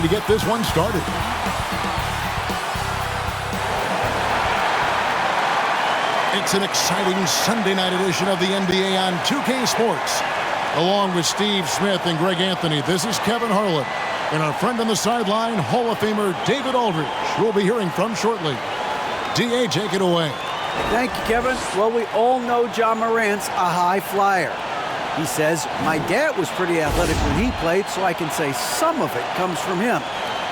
to get this one started. It's an exciting Sunday night edition of the NBA on 2K Sports. Along with Steve Smith and Greg Anthony, this is Kevin Harlan. And our friend on the sideline, Hall of Famer David Aldridge, who we'll be hearing from shortly. D.A., take it away. Thank you, Kevin. Well, we all know John Morant's a high flyer. He says, my dad was pretty athletic when he played, so I can say some of it comes from him.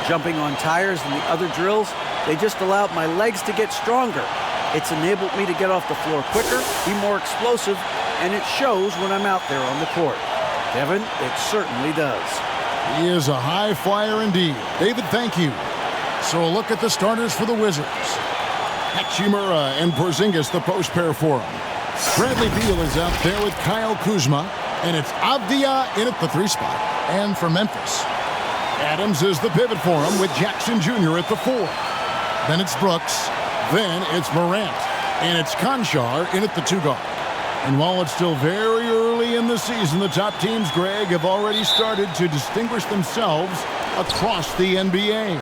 Jumping on tires and the other drills, they just allowed my legs to get stronger. It's enabled me to get off the floor quicker, be more explosive, and it shows when I'm out there on the court. Kevin, it certainly does. He is a high flyer indeed. David, thank you. So a look at the starters for the Wizards. Hachimura and Porzingis, the post pair for him. Bradley Beal is out there with Kyle Kuzma, and it's Avdia in at the 3 spot. And for Memphis, Adams is the pivot for him with Jackson Jr. at the 4. Then it's Brooks. Then it's Morant. And it's Konchar in at the 2 guard. And while it's still very early in the season, the top teams, Greg, have already started to distinguish themselves across the NBA.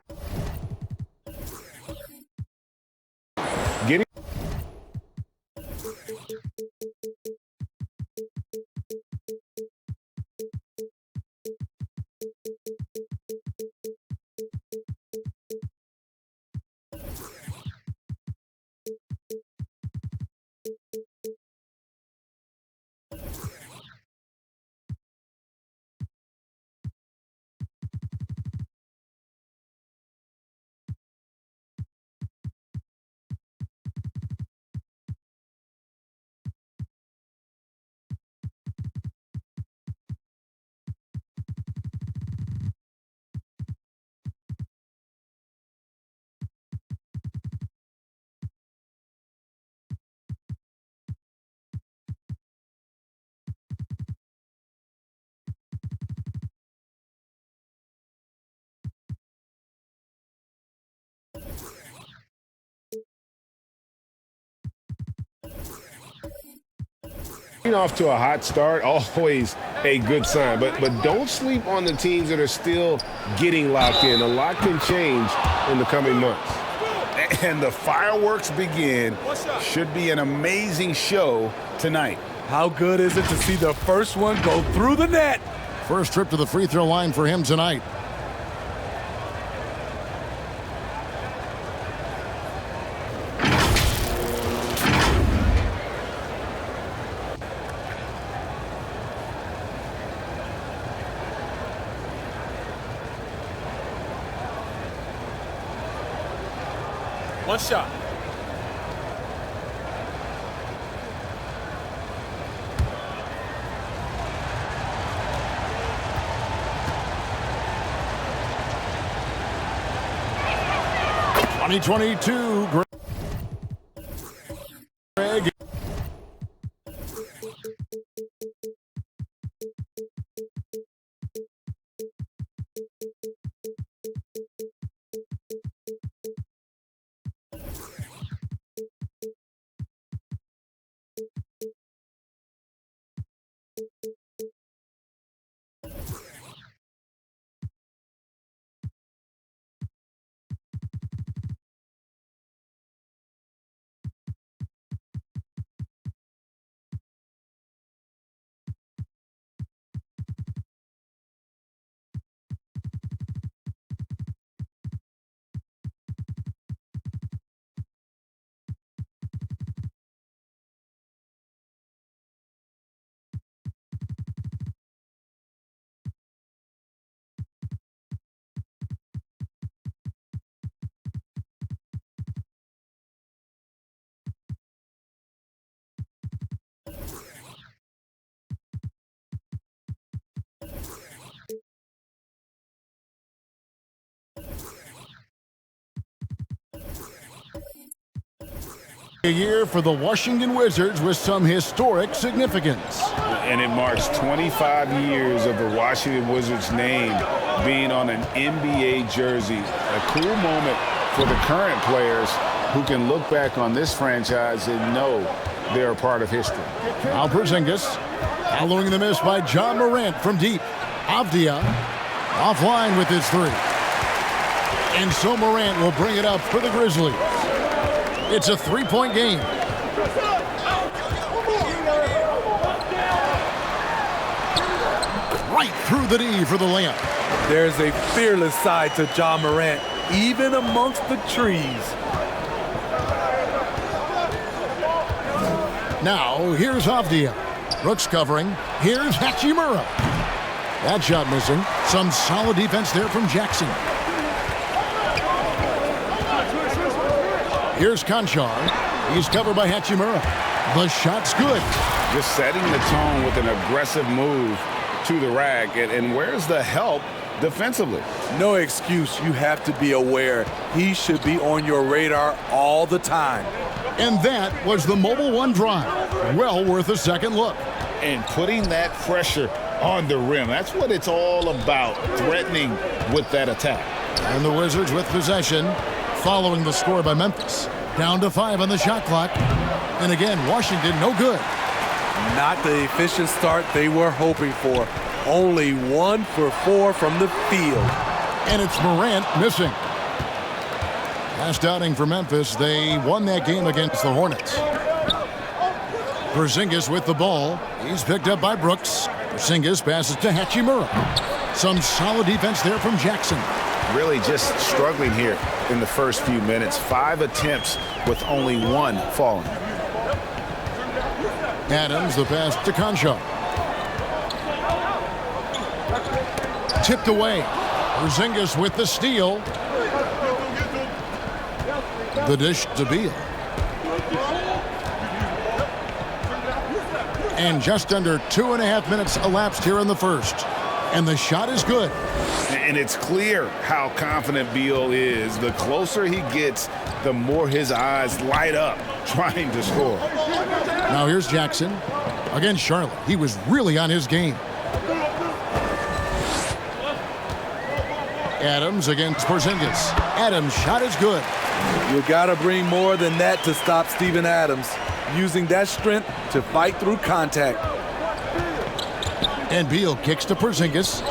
Off to a hot start, always a good sign. But don't sleep on the teams that are still getting locked in. A lot can change in the coming months. And the fireworks begin. Should be an amazing show tonight. How good is it to see the first one go through the net? First trip to the free throw line for him tonight. One shot. '22, Greg. A year for the Washington Wizards with some historic significance. And it marks 25 years of the Washington Wizards name being on an NBA jersey. A cool moment for the current players who can look back on this franchise and know they're a part of history. Now Porzingis, following the miss by John Morant from deep. Avdia offline with his 3. And so Morant will bring it up for the Grizzlies. It's a three-point game. Right through the D for the layup. There's a fearless side to Ja Morant, even amongst the trees. Now, here's Avdia. Brooks covering. Here's Hachimura. That shot missing. Some solid defense there from Jackson. Here's Conchar. He's covered by Hachimura. The shot's good. Just setting the tone with an aggressive move to the rack. And where's the help defensively? No excuse. You have to be aware. He should be on your radar all the time. And that was the Mobile One drive. Well worth a second look. And putting that pressure on the rim. That's what it's all about, threatening with that attack. And the Wizards with possession, following the score by Memphis. Down to 5 on the shot clock. And again, Washington no good. Not the efficient start they were hoping for. Only 1 for 4 from the field. And it's Morant missing. Last outing for Memphis, they won that game against the Hornets. Porzingis with the ball. He's picked up by Brooks. Porzingis passes to Hachimura. Some solid defense there from Jackson. Really just struggling here in the first few minutes. 5 attempts with only 1 falling. Adams, the pass to Conchar. Tipped away. Porzingis with the steal. The dish to Beal. And just under 2.5 minutes elapsed here in the first. And the shot is good. And it's clear how confident Beal is. The closer he gets, the more his eyes light up trying to score. Now here's Jackson against Charlotte. He was really on his game. Adams against Porzingis. Adams' shot is good. You gotta bring more than that to stop Steven Adams. Using that strength to fight through contact. And Beal kicks to Porzingis.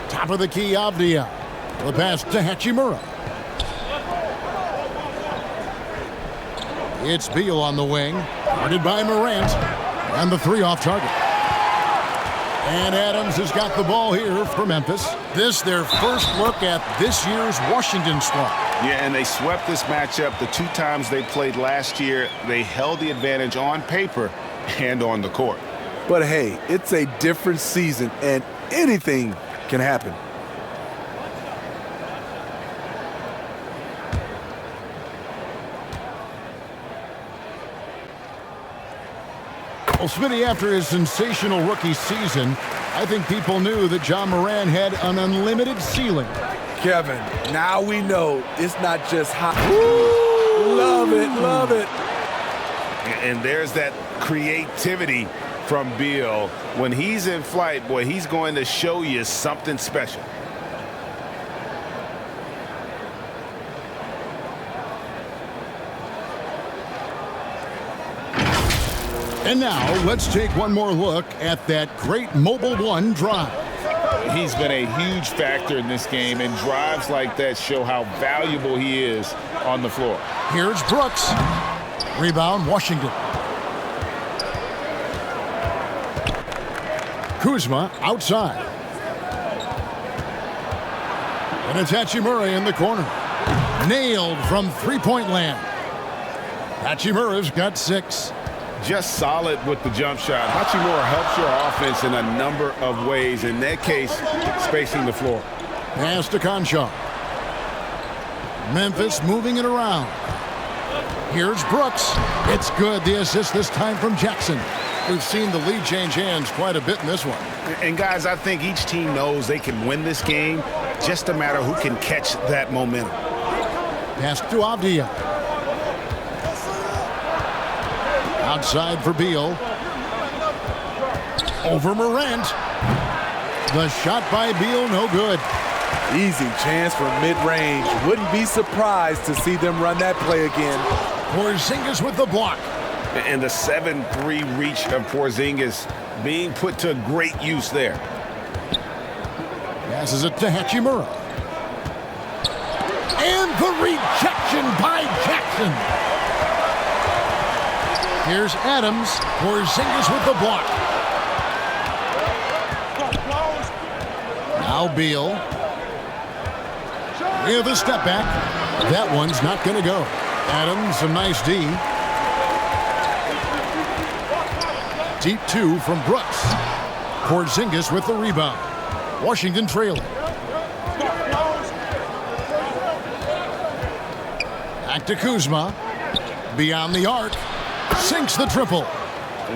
Top of the key, Avdia. The pass to Hachimura. It's Beal on the wing. Guarded by Morant. And the 3 off target. And Adams has got the ball here for Memphis. This their first look at this year's Washington squad. Yeah, and they swept this matchup the 2 times they played last year. They held the advantage on paper and on the court. But hey, it's a different season and anything can happen. Well, Smitty, after his sensational rookie season, I think people knew that Ja Morant had an unlimited ceiling. Kevin, now we know it's not just hot. Woo! Love it, love it. And there's that creativity from Beal. When he's in flight, boy, he's going to show you something special. And now, let's take one more look at that great Mobile One drive. He's been a huge factor in this game, and drives like that show how valuable he is on the floor. Here's Brooks. Rebound, Washington. Kuzma outside. And it's Hachimura in the corner. Nailed from three-point land. Hachimura's got 6. Just solid with the jump shot. Hachimura helps your offense in a number of ways. In that case, spacing the floor. Pass to Conchar. Memphis moving it around. Here's Brooks. It's good. The assist this time from Jackson. We've seen the lead change hands quite a bit in this one. And guys, I think each team knows they can win this game. Just a matter who can catch that momentum. Pass to Avdia. Outside for Beal. Over Morant. The shot by Beal, no good. Easy chance from mid-range. Wouldn't be surprised to see them run that play again. Porzingis with the block. And the 7-3 reach of Porzingis being put to great use there. passes it to Hachimura. And the rejection by Jackson. Here's Adams. Porzingis with the block. Now Beal. With a step back. That one's not going to go. Adams, a nice D. Deep two from Brooks. Porzingis with the rebound. Washington trailing. Back to Kuzma. Beyond the arc. Sinks the triple.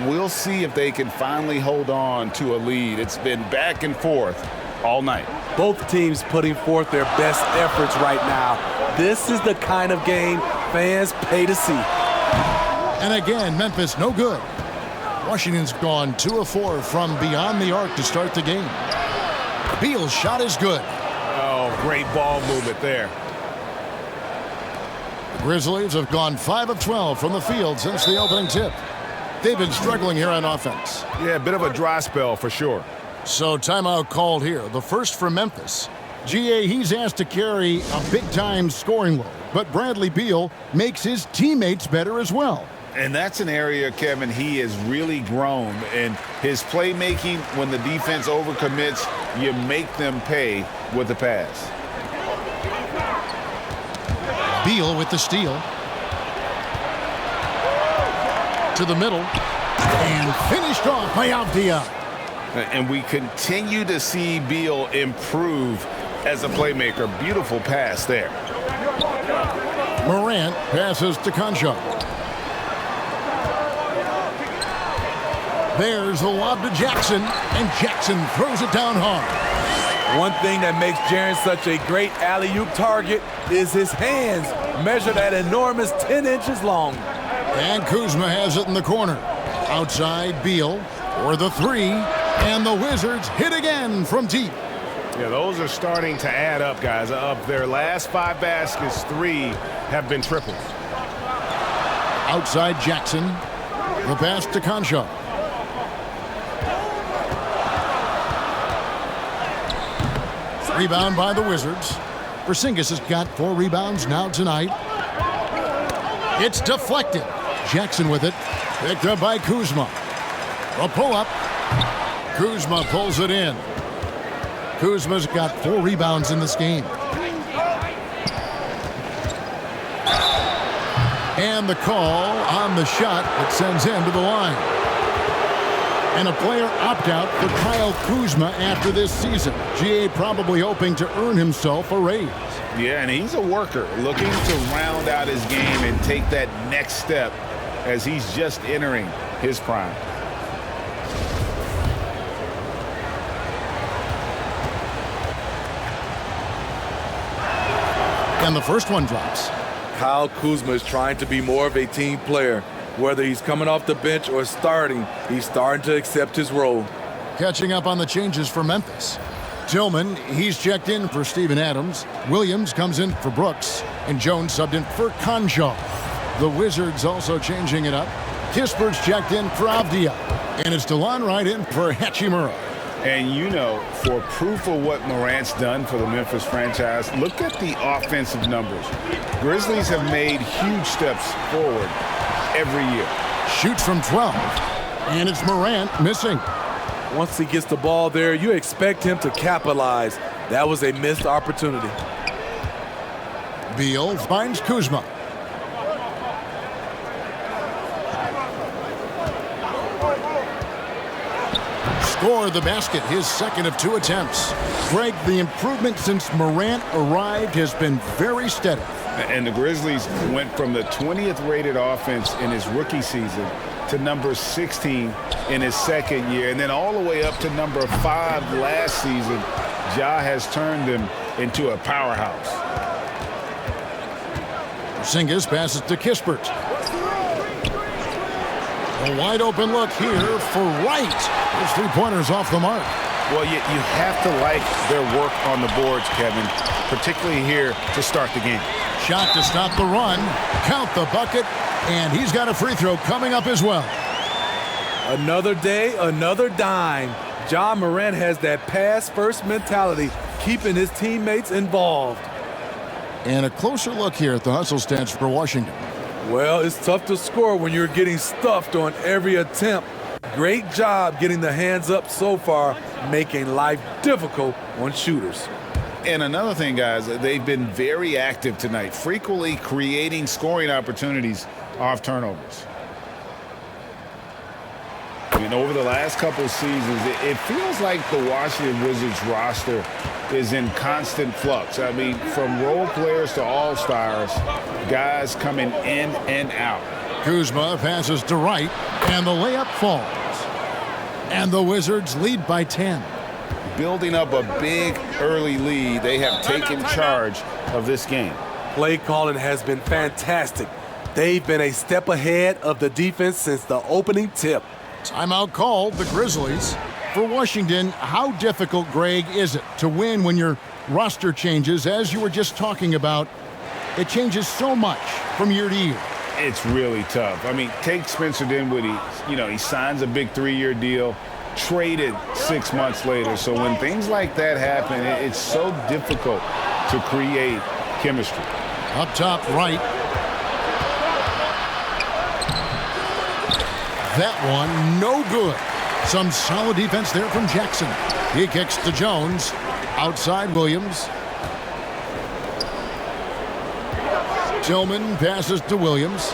We'll see if they can finally hold on to a lead. It's been back and forth all night. Both teams putting forth their best efforts right now. This is the kind of game fans pay to see. And again, Memphis no good. Washington's gone 2 of 4 from beyond the arc to start the game. Beal's shot is good. Oh, great ball movement there. The Grizzlies have gone 5 of 12 from the field since the opening tip. They've been struggling here on offense. Yeah, a bit of a dry spell for sure. So timeout called here. The first for Memphis. GA, he's asked to carry a big-time scoring load, but Bradley Beal makes his teammates better as well. And that's an area, Kevin, he has really grown. And his playmaking, when the defense overcommits, you make them pay with the pass. Beal with the steal. To the middle. And finished off by Avdia. And we continue to see Beal improve as a playmaker. Beautiful pass there. Morant passes to Concho. There's the lob to Jackson, and Jackson throws it down hard. One thing that makes Jaren such a great alley-oop target is his hands, measured at enormous 10 inches long. And Kuzma has it in the corner. Outside Beal for the three, and the Wizards hit again from deep. Yeah, those are starting to add up, guys. Of their last 5 baskets, 3 have been triples. Outside Jackson, the pass to Concho. Rebound by the Wizards. Porzingis has got 4 rebounds now tonight. It's deflected. Jackson with it. Picked up by Kuzma. A pull-up. Kuzma pulls it in. Kuzma's got 4 rebounds in this game. And the call on the shot that sends him to the line. And a player opt-out for Kyle Kuzma after this season. GA probably hoping to earn himself a raise. Yeah, and he's a worker looking to round out his game and take that next step as he's just entering his prime. And the first one drops. Kyle Kuzma is trying to be more of a team player. Whether he's coming off the bench or starting, he's starting to accept his role. Catching up on the changes for Memphis. Tillman, he's checked in for Steven Adams. Williams comes in for Brooks. And Jones subbed in for Concho. The Wizards also changing it up. Kispert's checked in for Avdia. And it's DeLon right in for Hachimura. And you know, for proof of what Morant's done for the Memphis franchise, look at the offensive numbers. Grizzlies have made huge steps forward every year. Shoots from 12. And it's Morant missing. Once he gets the ball there, you expect him to capitalize. That was a missed opportunity. Beal finds Kuzma. Score the basket, his second of 2 attempts. Greg, the improvement since Morant arrived has been very steady. And the Grizzlies went from the 20th rated offense in his rookie season to number 16 in his second year, and then all the way up to number 5 last season. Ja has turned them into a powerhouse. Porzingis passes to Kispert. A wide open look here for Wright. His 3-pointers off the mark. Well, you have to like their work on the boards, Kevin, particularly here to start the game. Shot to stop the run. Count the bucket. And he's got a free throw coming up as well. Another day, another dime. Ja Morant has that pass-first mentality, keeping his teammates involved. And a closer look here at the hustle stats for Washington. Well, it's tough to score when you're getting stuffed on every attempt. Great job getting the hands up so far, making life difficult on shooters. And another thing, guys, they've been very active tonight, frequently creating scoring opportunities off turnovers. I mean, over the last couple of seasons, it feels like the Washington Wizards roster is in constant flux. I mean, from role players to all-stars, guys coming in and out. Kuzma passes to Wright, and the layup falls. And the Wizards lead by 10. Building up a big early lead, they have taken charge of this game. Play calling has been fantastic. They've been a step ahead of the defense since the opening tip. Timeout called, the Grizzlies. For Washington, how difficult, Greg, is it to win when your roster changes, as you were just talking about? It changes so much from year to year. It's really tough. I mean, take Spencer Dinwiddie. He signs a big 3-year deal, traded 6 months later. So when things like that happen, it's so difficult to create chemistry. Up top right. That one, no good. Some solid defense there from Jackson. He kicks to Jones. Outside Williams. Tillman passes to Williams.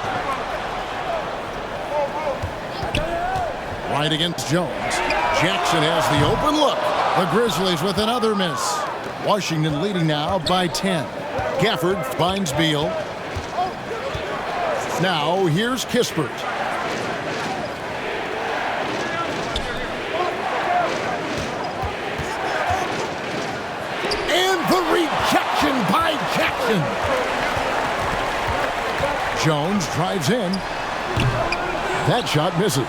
Right against Jones. Jackson has the open look. The Grizzlies with another miss. Washington leading now by 10. Gafford finds Beal. Now here's Kispert. Rejection by Jackson. Jones drives in. That shot misses.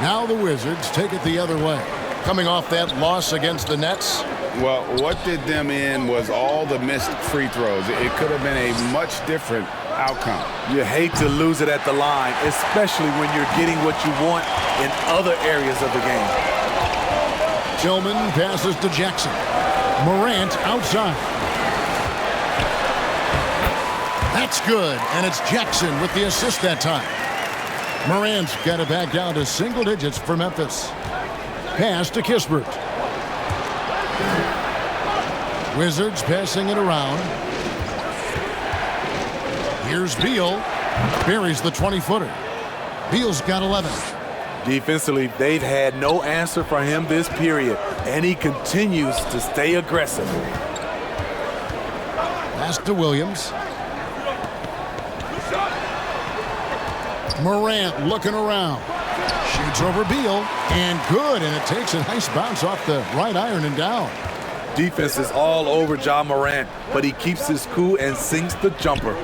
Now the Wizards take it the other way. Coming off that loss against the Nets. Well, what did them in was all the missed free throws. It could have been a much different outcome. You hate to lose it at the line, especially when you're getting what you want in other areas of the game. Tillman passes to Jackson. Morant outside. That's good, and it's Jackson with the assist that time. Morant's got it back down to single digits for Memphis. Pass to Kispert. Wizards passing it around. Here's Beal. Buries the 20-footer. Beal's got 11. Defensively, they've had no answer for him this period, and he continues to stay aggressive. Pass to Williams. Morant looking around. Shoots over Beal, and good, and it takes a nice bounce off the right iron and down. Defense is all over Ja Morant, but he keeps his cool and sinks the jumper.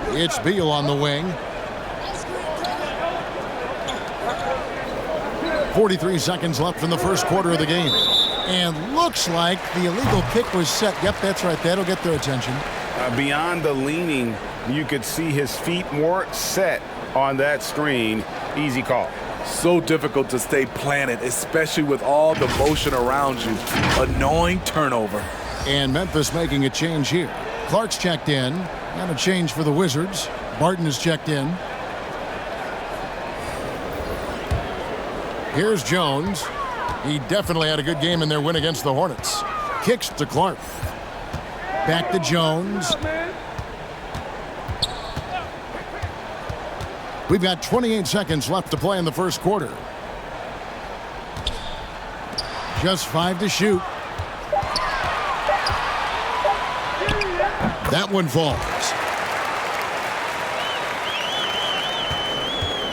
It's Beal on the wing. 43 seconds left in the first quarter of the game. And looks like the illegal kick was set. Yep, that's right. That'll get their attention. Beyond the leaning, you could see his feet weren't set on that screen. Easy call. So difficult to stay planted, especially with all the motion around you. Annoying turnover. And Memphis making a change here. Clark's checked in. And a change for the Wizards. Barton is checked in. Here's Jones. He definitely had a good game in their win against the Hornets. Kicks to Clark. Back to Jones. We've got 28 seconds left to play in the first quarter. Just 5 to shoot. That one falls.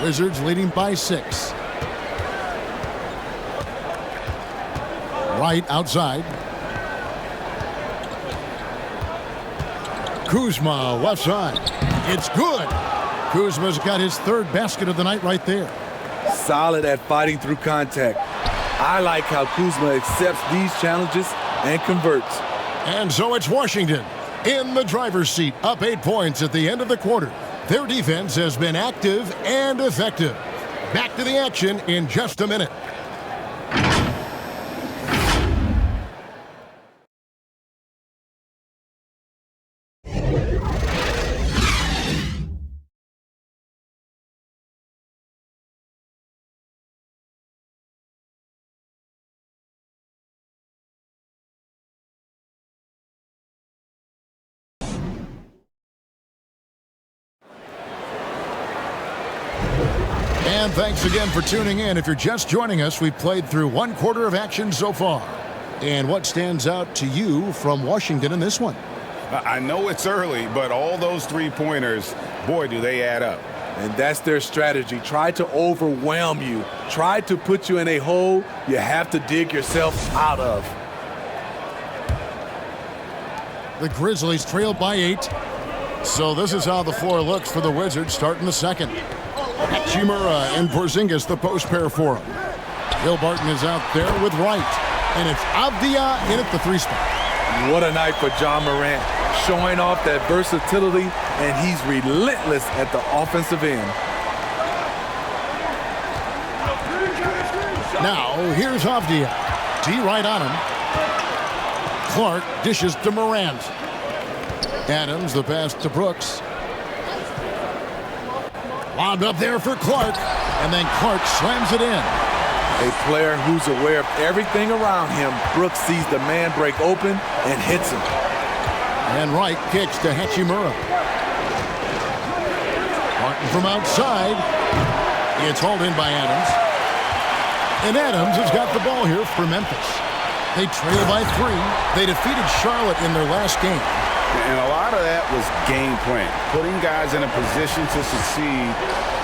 Wizards leading by 6. Right outside. Kuzma left side. It's good. Kuzma's got his 3rd basket of the night right there. Solid at fighting through contact. I like how Kuzma accepts these challenges and converts. And so it's Washington in the driver's seat, up 8 points at the end of the quarter. Their defense has been active and effective. Back to the action in just a minute. And thanks again for tuning in. If you're just joining us, we've played through one quarter of action so far. And what stands out to you from Washington in this one? I know it's early, but all those three-pointers, boy, do they add up. And that's their strategy. Try to overwhelm you. Try to put you in a hole you have to dig yourself out of. The Grizzlies trail by 8. So this is how the floor looks for the Wizards starting the second. Hachimura and Porzingis, the post pair for him. Will Barton is out there with Wright. And it's Avdia in at the 3 spot. What a night for John Morant. Showing off that versatility, and he's relentless at the offensive end. Now, here's Avdia. D right on him. Clark dishes to Morant. Adams, the pass to Brooks. Lobbed up there for Clark, and then Clark slams it in. A player who's aware of everything around him. Brooks sees the man break open and hits him. And Wright kicks to Hachimura. Martin from outside. It's hauled in by Adams. And Adams has got the ball here for Memphis. They trail by 3. They defeated Charlotte in their last game. And a lot of that was game plan, putting guys in a position to succeed,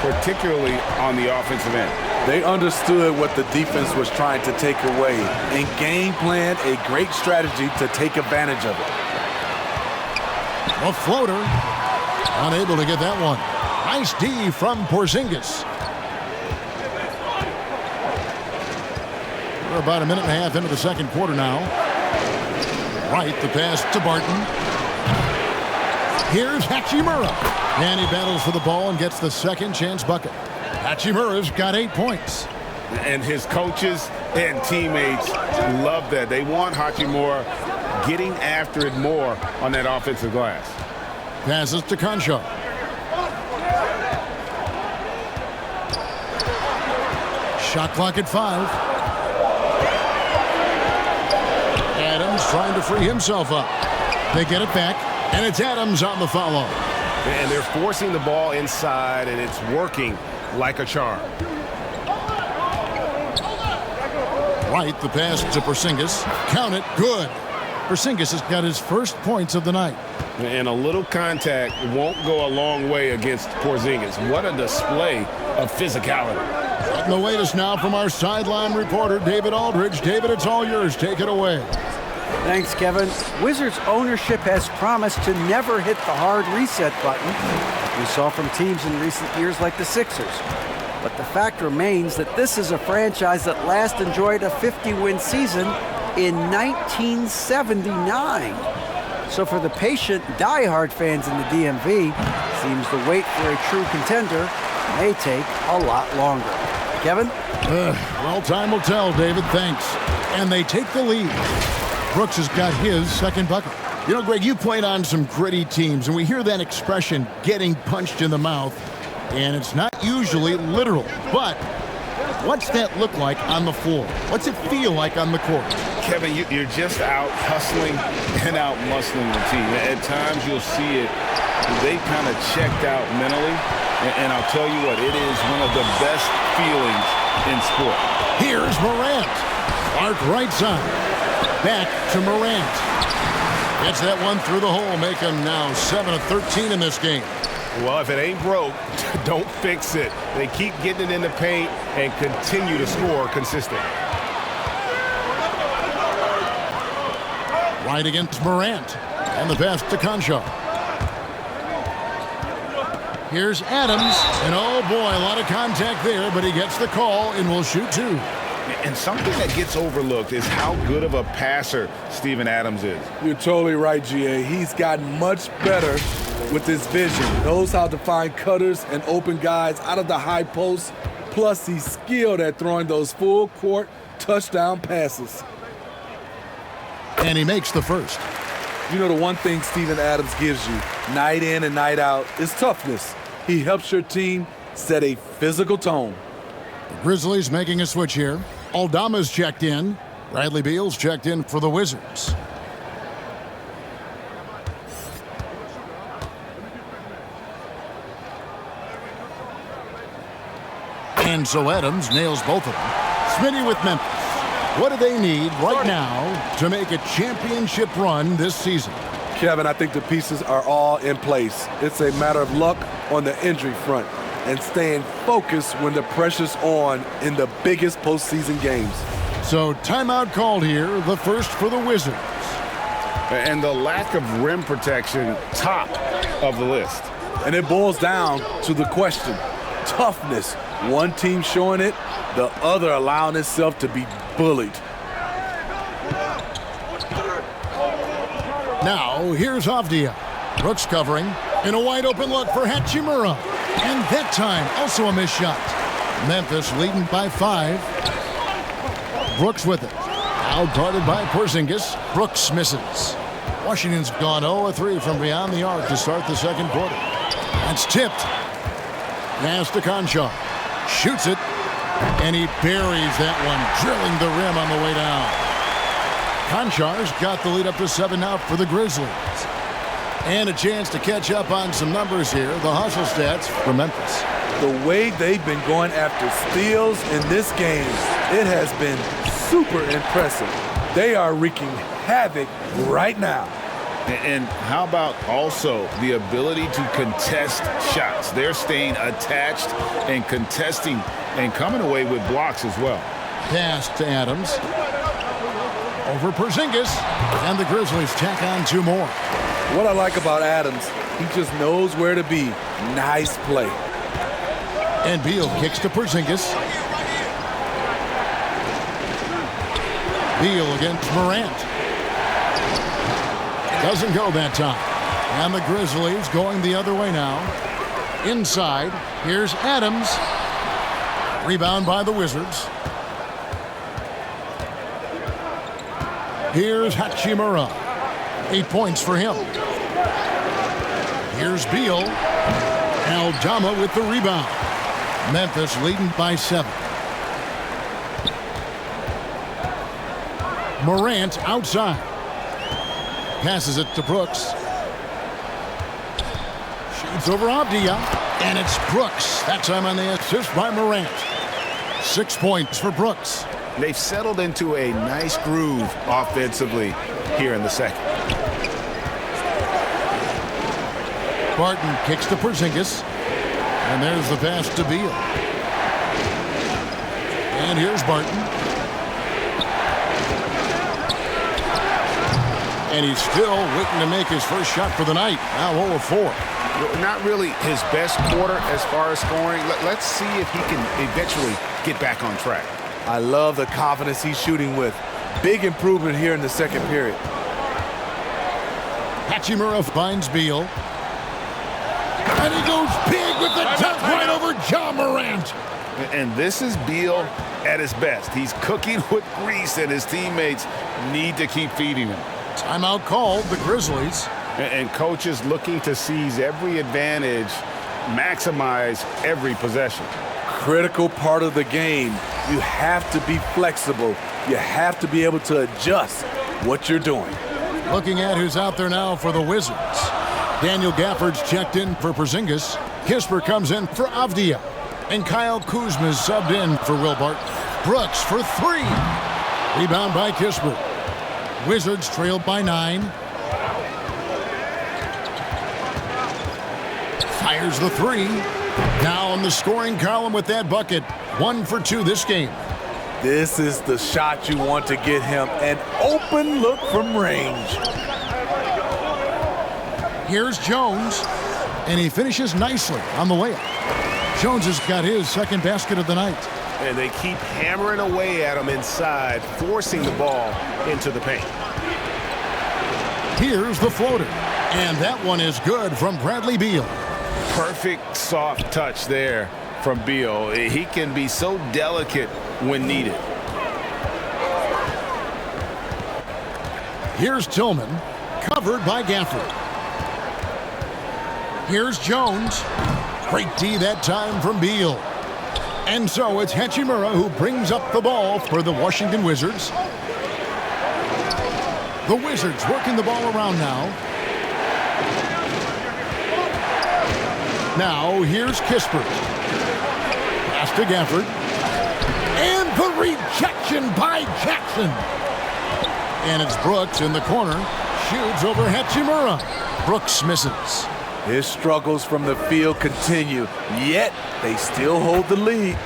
particularly on the offensive end. They understood what the defense was trying to take away and game planned a great strategy to take advantage of it. A floater. Unable to get that one. Nice D from Porzingis. We're about a minute and a half into the second quarter now. Right, the pass to Barton. Here's Hachimura. And he battles for the ball and gets the second chance bucket. Hachimura's got 8 points. And his coaches and teammates love that. They want Hachimura getting after it more on that offensive glass. Passes to Concho. Shot clock at 5. Adams trying to free himself up. They get it back, and it's Adams on the follow. And they're forcing the ball inside, and it's working like a charm. Right, the pass to Porzingis. Count it, good. Porzingis has got his first points of the night. And a little contact won't go a long way against Porzingis. What a display of physicality. And the latest now from our sideline reporter, David Aldridge. David, it's all yours. Take it away. Thanks, Kevin. Wizards ownership has promised to never hit the hard reset button we saw from teams in recent years like the Sixers. But the fact remains that this is a franchise that last enjoyed a 50-win season in 1979. So for the patient, die-hard fans in the DMV, seems the wait for a true contender may take a lot longer. Kevin? Well, time will tell, David. Thanks. And they take the lead. Brooks has got his second bucket. You know, Greg, you played on some gritty teams, and we hear that expression, getting punched in the mouth, and it's not usually literal. But what's that look like on the floor? What's it feel like on the court? Kevin, you're just out hustling and out muscling the team. At times you'll see it. They kind of checked out mentally. And I'll tell you what, it is one of the best feelings in sport. Here's Morant. Clark right side. Back to Morant. Gets that one through the hole, make him now 7 of 13 in this game. Well, if it ain't broke, don't fix it. They keep getting it in the paint and continue to score consistently. Right against Morant. And the pass to Concho. Here's Adams. And oh boy, a lot of contact there, but he gets the call and will shoot 2. And something that gets overlooked is how good of a passer Steven Adams is. You're totally right, GA. He's gotten much better with his vision. Knows how to find cutters and open guys out of the high post. Plus, he's skilled at throwing those full-court touchdown passes. And he makes the first. You know, the one thing Steven Adams gives you, night in and night out, is toughness. He helps your team set a physical tone. The Grizzlies making a switch here. Aldama's checked in. Bradley Beal's checked in for the Wizards. And so Adams nails both of them. Smitty with Memphis. What do they need right now to make a championship run this season? Kevin, I think the pieces are all in place. It's a matter of luck on the injury front and staying focused when the pressure's on in the biggest postseason games. So timeout called here, the first for the Wizards. And the lack of rim protection, top of the list. And it boils down to the question, toughness. One team showing it, the other allowing itself to be bullied. Now, here's Avdia. Brooks covering, and a wide open look for Hachimura. And that time, also a missed shot. Memphis leading by 5. Brooks with it. Out guarded by Porzingis. Brooks misses. Washington's gone 0-3 from beyond the arc to start the second quarter. That's tipped. Pass to Conchar. Shoots it, and he buries that one, drilling the rim on the way down. Conchar's got the lead up to 7 now for the Grizzlies. And a chance to catch up on some numbers here, the hustle stats for Memphis. The way they've been going after steals in this game, it has been super impressive. They are wreaking havoc right now. And how about also the ability to contest shots? They're staying attached and contesting and coming away with blocks as well. Pass to Adams. Over Porzingis. And the Grizzlies tack on 2 more. What I like about Adams, he just knows where to be. Nice play. And Beal kicks to Porzingis. Beal against Morant. Doesn't go that time. And the Grizzlies going the other way now. Inside, here's Adams. Rebound by the Wizards. Here's Hachimura. 8 points for him. Here's Beal. Aldama with the rebound. Memphis leading by 7. Morant outside. Passes it to Brooks. Shoots over Avdia. And it's Brooks. That time on the assist by Morant. 6 points for Brooks. They've settled into a nice groove offensively here in the second. Barton kicks to Porzingis. And there's the pass to Beal. And here's Barton. And he's still waiting to make his first shot for the night. Now 0 of 4. Not really his best quarter as far as scoring. Let's see if he can eventually get back on track. I love the confidence he's shooting with. Big improvement here in the second period. Hachimura finds Beal. And he goes big with the dunk right over Ja Morant. And this is Beal at his best. He's cooking with grease, and his teammates need to keep feeding him. Timeout called, the Grizzlies. And coaches looking to seize every advantage, maximize every possession. Critical part of the game. You have to be flexible. You have to be able to adjust what you're doing. Looking at who's out there now for the Wizards. Daniel Gafford's checked in for Porzingis. Kisper comes in for Avdia. And Kyle Kuzma's subbed in for Will Barton. Brooks for 3. Rebound by Kisper. Wizards trailed by 9. Fires the 3. Now on the scoring column with that bucket. 1 for 2 this game. This is the shot you want to get him. An open look from range. Here's Jones. And he finishes nicely on the layup. Jones has got his second basket of the night. And they keep hammering away at him inside, forcing the ball into the paint. Here's the floater. And that one is good from Bradley Beal. Perfect soft touch there from Beal. He can be so delicate when needed. Here's Tillman, covered by Gafford. Here's Jones. Great D that time from Beal. And so it's Hachimura who brings up the ball for the Washington Wizards. The Wizards working the ball around now. Now here's Kispert. Pass to Gafford. And the rejection by Jackson. And it's Brooks in the corner. Shoots over Hachimura. Brooks misses. His struggles from the field continue, yet they still hold the lead.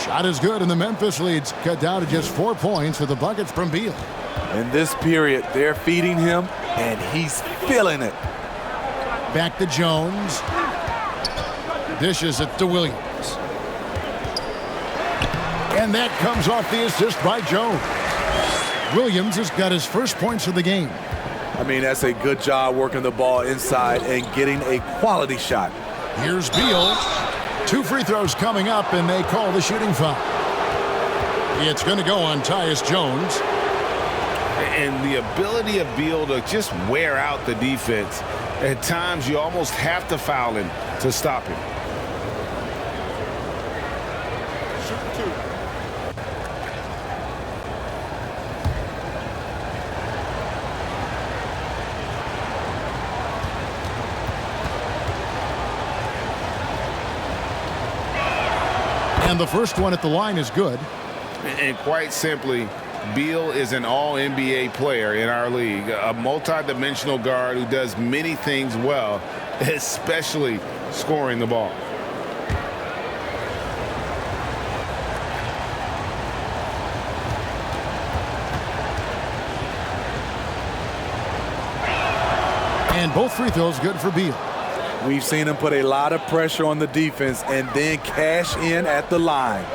Shot is good, and the Memphis lead's cut down to just 4 points with the buckets from Beal. In this period, they're feeding him, and he's feeling it. Back to Jones. Dishes it to Williams. And that comes off the assist by Jones. Williams has got his first points of the game. I mean, that's a good job working the ball inside and getting a quality shot. Here's Beal. 2 free throws coming up, and they call the shooting foul. It's going to go on Tyus Jones. And the ability of Beal to just wear out the defense. At times, you almost have to foul him to stop him. And the first one at the line is good. And quite simply, Beal is an all-NBA player in our league, a multi-dimensional guard who does many things well, especially scoring the ball. And both free throws good for Beal. We've seen him put a lot of pressure on the defense and then cash in at the line.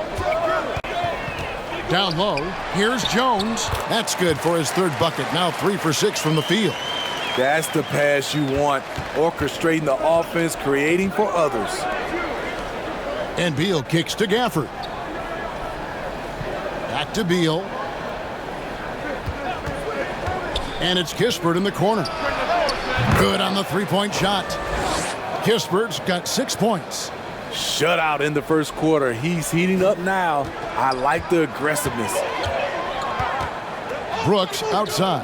Down low, here's Jones. That's good for his third bucket. Now 3 for 6 from the field. That's the pass you want, orchestrating the offense, creating for others. And Beal kicks to Gafford. Back to Beal. And it's Kispert in the corner. Good on the three-point shot. Kispert's got 6 points. Shutout in the first quarter. He's heating up now. I like the aggressiveness. Brooks outside.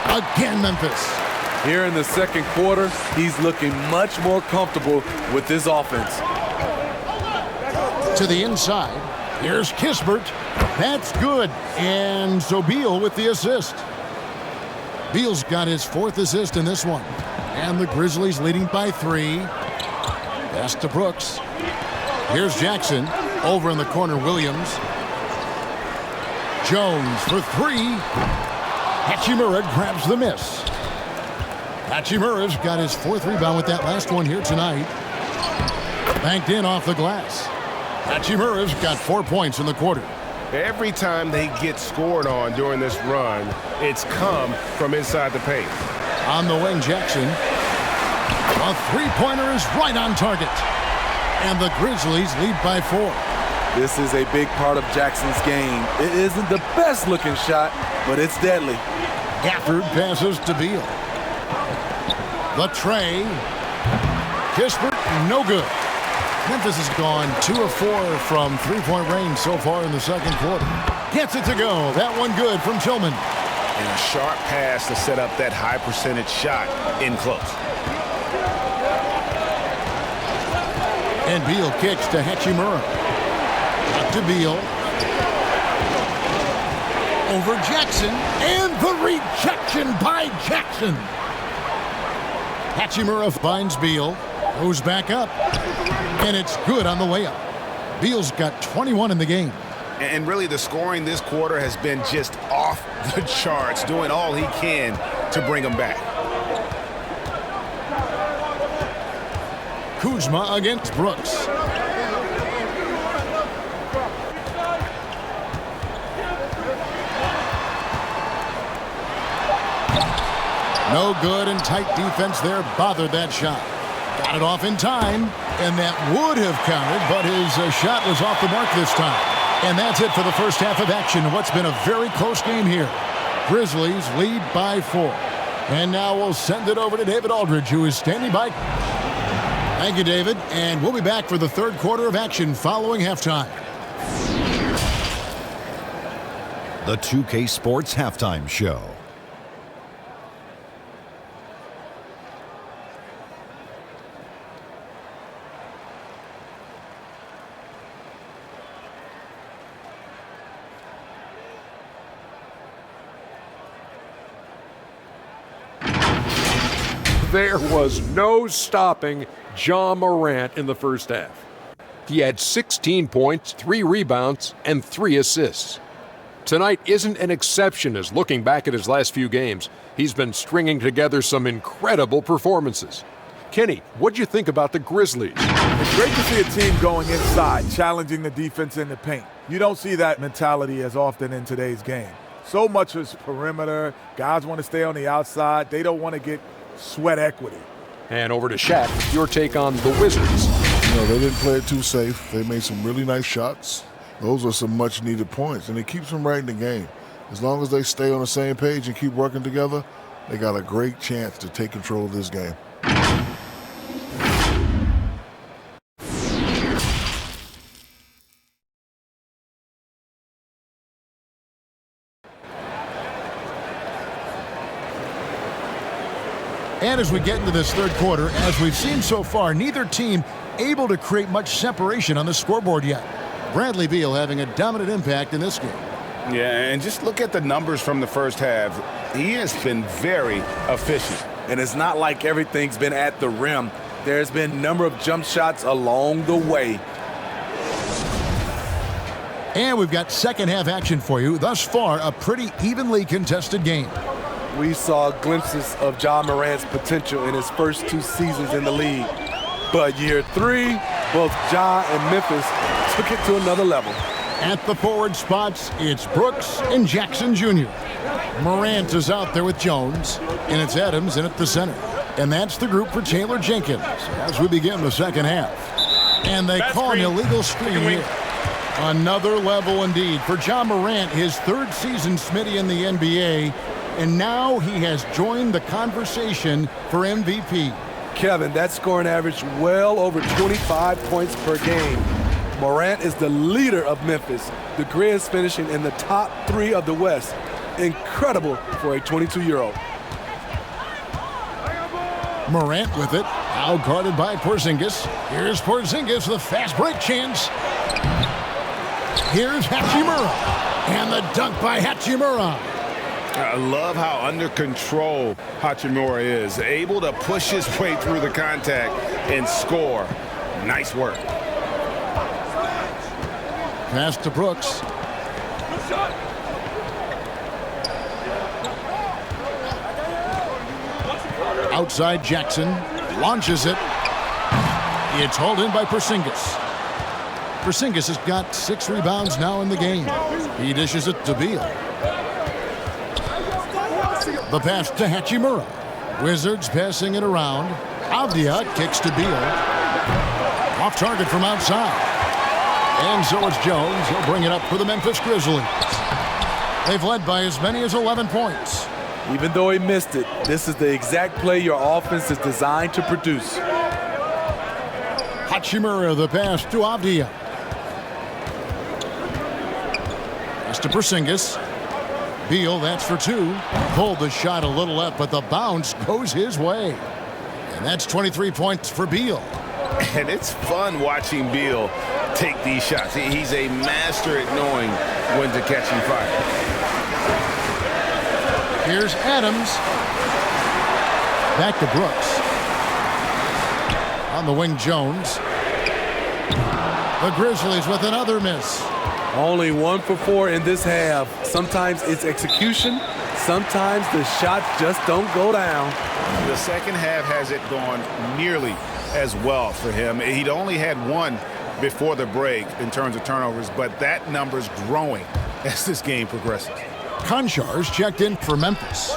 Again, Memphis. Here in the second quarter, he's looking much more comfortable with this offense. To the inside. Here's Kispert. That's good. And so Beal with the assist. Beal's got his 4th assist in this one. And the Grizzlies leading by 3. Pass to Brooks. Here's Jackson. Over in the corner, Williams. Jones for 3. Hachimura grabs the miss. Hachimura's got his 4th rebound with that last one here tonight. Banked in off the glass. Hachimura's got 4 points in the quarter. Every time they get scored on during this run, it's come from inside the paint. On the wing, Jackson. A three-pointer is right on target. And the Grizzlies lead by 4. This is a big part of Jackson's game. It isn't the best looking shot, but it's deadly. Gafford passes to Beal. The tray. Kispert, no good. Memphis has gone 2 of 4 from three-point range so far in the second quarter. Gets it to go. That one good from Tillman. And a sharp pass to set up that high percentage shot in close. And Beal kicks to Hachimura. Back to Beal. Over Jackson. And the rejection by Jackson. Hachimura finds Beal. Goes back up. And it's good on the way up. Beal's got 21 in the game. And really the scoring this quarter has been just off the charts, doing all he can to bring them back. Kuzma against Brooks. No good, and tight defense there bothered that shot. Got it off in time, and that would have counted, but his shot was off the mark this time. And that's it for the first half of action. What's been a very close game here. Grizzlies lead by 4. And now we'll send it over to David Aldridge, who is standing by. Thank you, David. And we'll be back for the third quarter of action following halftime. The 2K Sports Halftime Show. There was no stopping Ja Morant in the first half. He had 16 points, 3 rebounds, and 3 assists. Tonight isn't an exception as looking back at his last few games, he's been stringing together some incredible performances. Kenny, what'd you think about the Grizzlies? It's great to see a team going inside, challenging the defense in the paint. You don't see that mentality as often in today's game. So much is perimeter. Guys want to stay on the outside. They don't want to get sweat equity. And over to Shaq, your take on the Wizards. You know, they didn't play it too safe. They made some really nice shots. Those are some much-needed points, and it keeps them right in the game. As long as they stay on the same page and keep working together, they got a great chance to take control of this game. And as we get into this third quarter, as we've seen so far, neither team able to create much separation on the scoreboard yet. Bradley Beal having a dominant impact in this game. Yeah, and just look at the numbers from the first half. He has been very efficient. And it's not like everything's been at the rim. There's been a number of jump shots along the way. And we've got second half action for you. Thus far, a pretty evenly contested game. We saw glimpses of Ja Morant's potential in his first 2 seasons in the league. But year 3, both Ja and Memphis took it to another level. At the forward spots, it's Brooks and Jackson Jr. Morant is out there with Jones, and it's Adams in at the center. And that's the group for Taylor Jenkins as we begin the second half. And they call an illegal screen here. Another level indeed for Ja Morant, his 3rd season, Smitty, in the NBA. And now he has joined the conversation for MVP. Kevin, that scoring average well over 25 points per game. Morant is the leader of Memphis. The Grizz finishing in the top 3 of the West. Incredible for a 22-year-old. Morant with it. Now guarded by Porzingis. Here's Porzingis with a fast break chance. Here's Hachimura. And the dunk by Hachimura. I love how under control Hachimura is. Able to push his way through the contact and score. Nice work. Pass to Brooks. Outside Jackson. Launches it. It's hauled in by Porzingis. Porzingis has got 6 rebounds now in the game. He dishes it to Beal. The pass to Hachimura. Wizards passing it around. Avdia kicks to Beal. Off target from outside. And so it's Jones. He'll bring it up for the Memphis Grizzlies. They've led by as many as 11 points. Even though he missed it, this is the exact play your offense is designed to produce. Hachimura, the pass to Avdia. Pass to Porzingis. Beal, that's for 2. Pulled the shot a little left, but the bounce goes his way. And that's 23 points for Beal. And it's fun watching Beal take these shots. He's a master at knowing when to catch and fire. Here's Adams. Back to Brooks. On the wing, Jones. The Grizzlies with another miss. Only 1 for 4 in this half. Sometimes it's execution. Sometimes the shots just don't go down. The second half hasn't gone nearly as well for him. He'd only had 1 before the break in terms of turnovers, but that number's growing as this game progresses. Konchar's checked in for Memphis.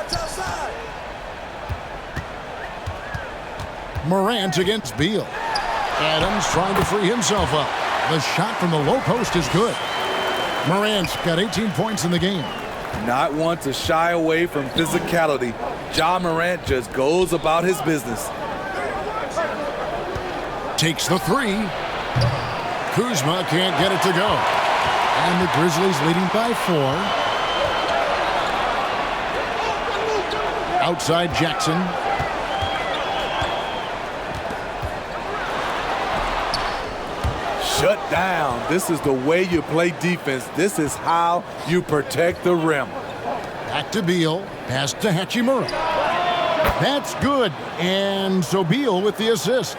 Morant against Beal. Adams trying to free himself up. The shot from the low post is good. Morant's got 18 points in the game. Not one to shy away from physicality. Ja Morant just goes about his business. Takes the three. Kuzma can't get it to go. And the Grizzlies leading by 4. Outside Jackson. Shut down. This is the way you play defense. This is how you protect the rim. Back to Beal. Pass to Hachimura. That's good. And so Beal with the assist.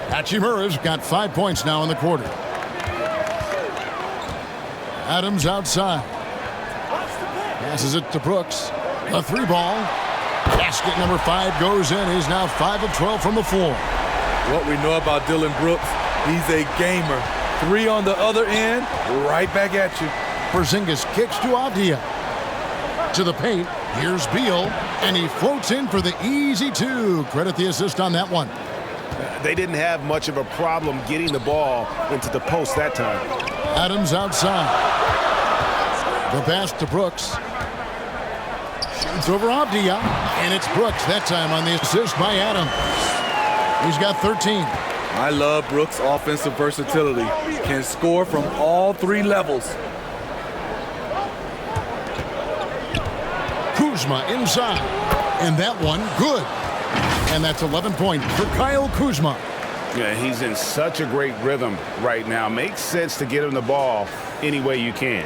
Hachimura's got 5 points now in the quarter. Adams outside. Passes it to Brooks. A 3-ball. Basket number 5 goes in. He's now 5 of 12 from the floor. What we know about Dillon Brooks, he's a gamer. 3 on the other end, right back at you. Porzingis kicks to Avdia. To the paint. Here's Beal. And he floats in for the easy 2. Credit the assist on that one. They didn't have much of a problem getting the ball into the post that time. Adams outside. The pass to Brooks. Shoots over Avdia. And it's Brooks that time on the assist by Adams. He's got 13. I love Brooks' offensive versatility. Can score from all 3 levels. Kuzma inside. And that one, good. And that's 11 points for Kyle Kuzma. Yeah, he's in such a great rhythm right now. Makes sense to get him the ball any way you can.